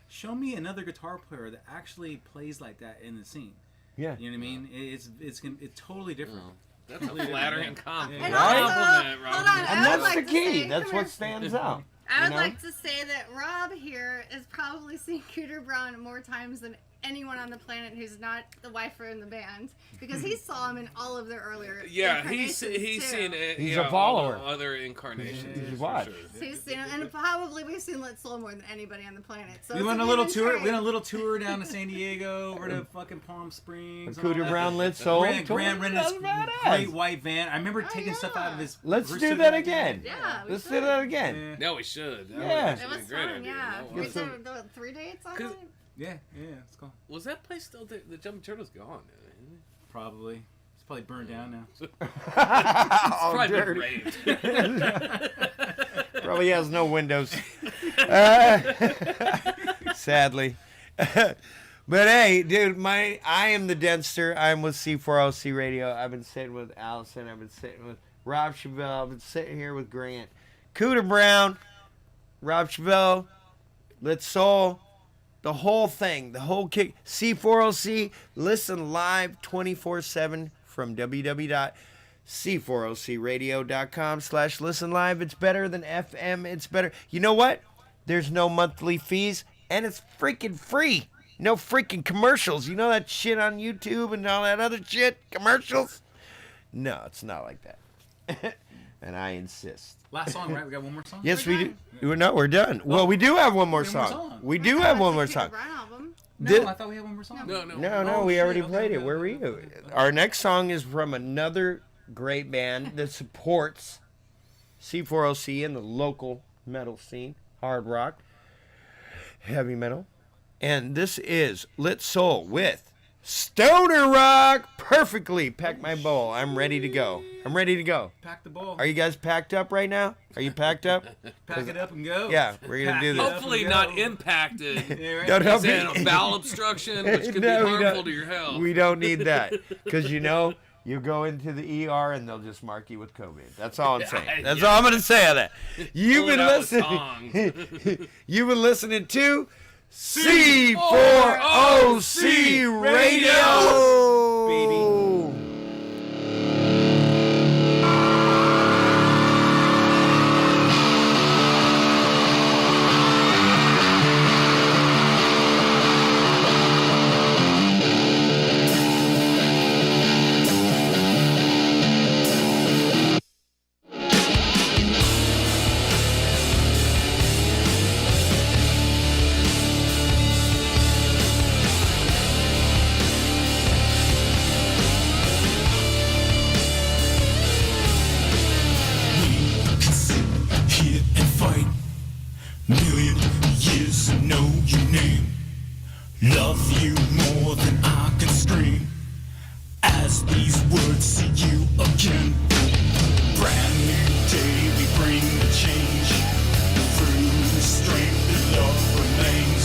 show me another guitar player that actually plays like that in the scene. Yeah. You know what I mean? It's totally different. Oh, that's a flattering compliment. And Right? also, Compliment, hold on, Rob. I And would that's like the to key. say- That's come what here. stands out. I would know? like to say that Rob here has probably seen Cooter Brown more times than anyone on the planet who's not the wifer in the band because he saw him in all of their earlier. Yeah, he's incarnations, seen too. it. He's yeah, a follower. all the other incarnations. He's for watched. sure. He's seen him, and probably we've seen Lit Soul more than anybody on the planet. So We it's went a a little good tour. trade. We went a little tour down to San Diego, over to fucking Palm Springs. and all Cooter that. Brown Lit Soul. Grant rented That's this badass. great white van. I remember taking stuff yeah. out of his. Let's do pursuit that van. again. Yeah, we Let's do should. that again. Yeah, No, we should. That Yeah. would It actually was be a great fun, idea. yeah. That We was- did the 3 dates on Cause- it. yeah, let's go. Was that place still there? The Jumping Turtle's gone. Isn't it? Probably. It's probably burned down now. It's probably been dirty. raped. Probably has no windows. Sadly. But hey, dude, I am the Denster. I'm with C4OC Radio. I've been sitting with Allison. I've been sitting with Rob Chevelle. I've been sitting here with Grant. Cooter Brown, Rob Chevelle, Lit Soul, the whole thing, the whole kick. C4OC, listen live 24/7 from www.c4ocradio.com/listen live. It's better than FM. It's better. You know what? There's no monthly fees, and it's freaking free. No freaking commercials. You know that shit on YouTube and all that other shit? Commercials? No, it's not like that. And I insist. Last song, right? We got one more song? Yes, We're we do. No, we're done. Well, we do have one more we have one song. song. We do have one more It's a song. Peter Brown album. No, Did- I thought we had one more song. No. No, Oh, we shit, already okay, played it. okay, Where were okay, you? okay. Our next song is from another great band that supports C4OC in the local metal scene, hard rock, heavy metal. And this is Lit Soul with Stoner Rock. Perfectly packed my bowl. I'm ready to go. Pack the ball. Are you guys packed up right now? Are you packed up? Pack it up and go. Yeah, we're gonna do Pack this. it up Hopefully and not go. impacted. Yeah, right? Don't help As me. in a bowel obstruction, which could No, be we harmful don't. to your health. We don't need that because you go into the ER and they'll just mark you with COVID. That's all I'm saying. That's all I'm gonna say on that. You've Pull it been out with listening. You've been listening to C4OC Radio, baby. Hit and fight. Million years to know your name. Love you more than I can scream. As these words see you again. Brand new day, we bring the change. Through the strength that love remains.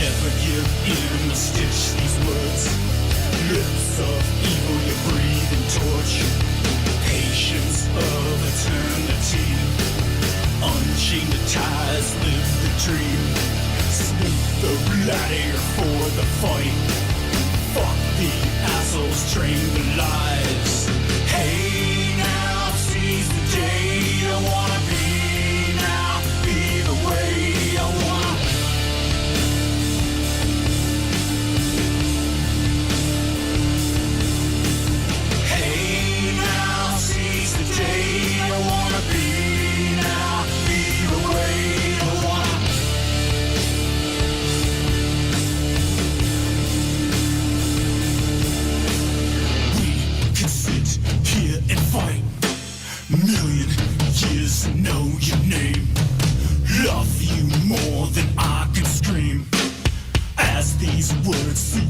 Never give in or stitch these words. Lips of evil, you breathe and torch. Patience of eternity. Unchain the ties, live the dream. Snoop the gladiator for the fight. Fuck the assholes, train the lies. Hey now, seize the day. I wanna be now, be the way I wanna. Hey now, seize the day. I wanna be now, be the way I wanna. We can sit here and fight. Million years to know your name. Love you more than I can scream. As these words see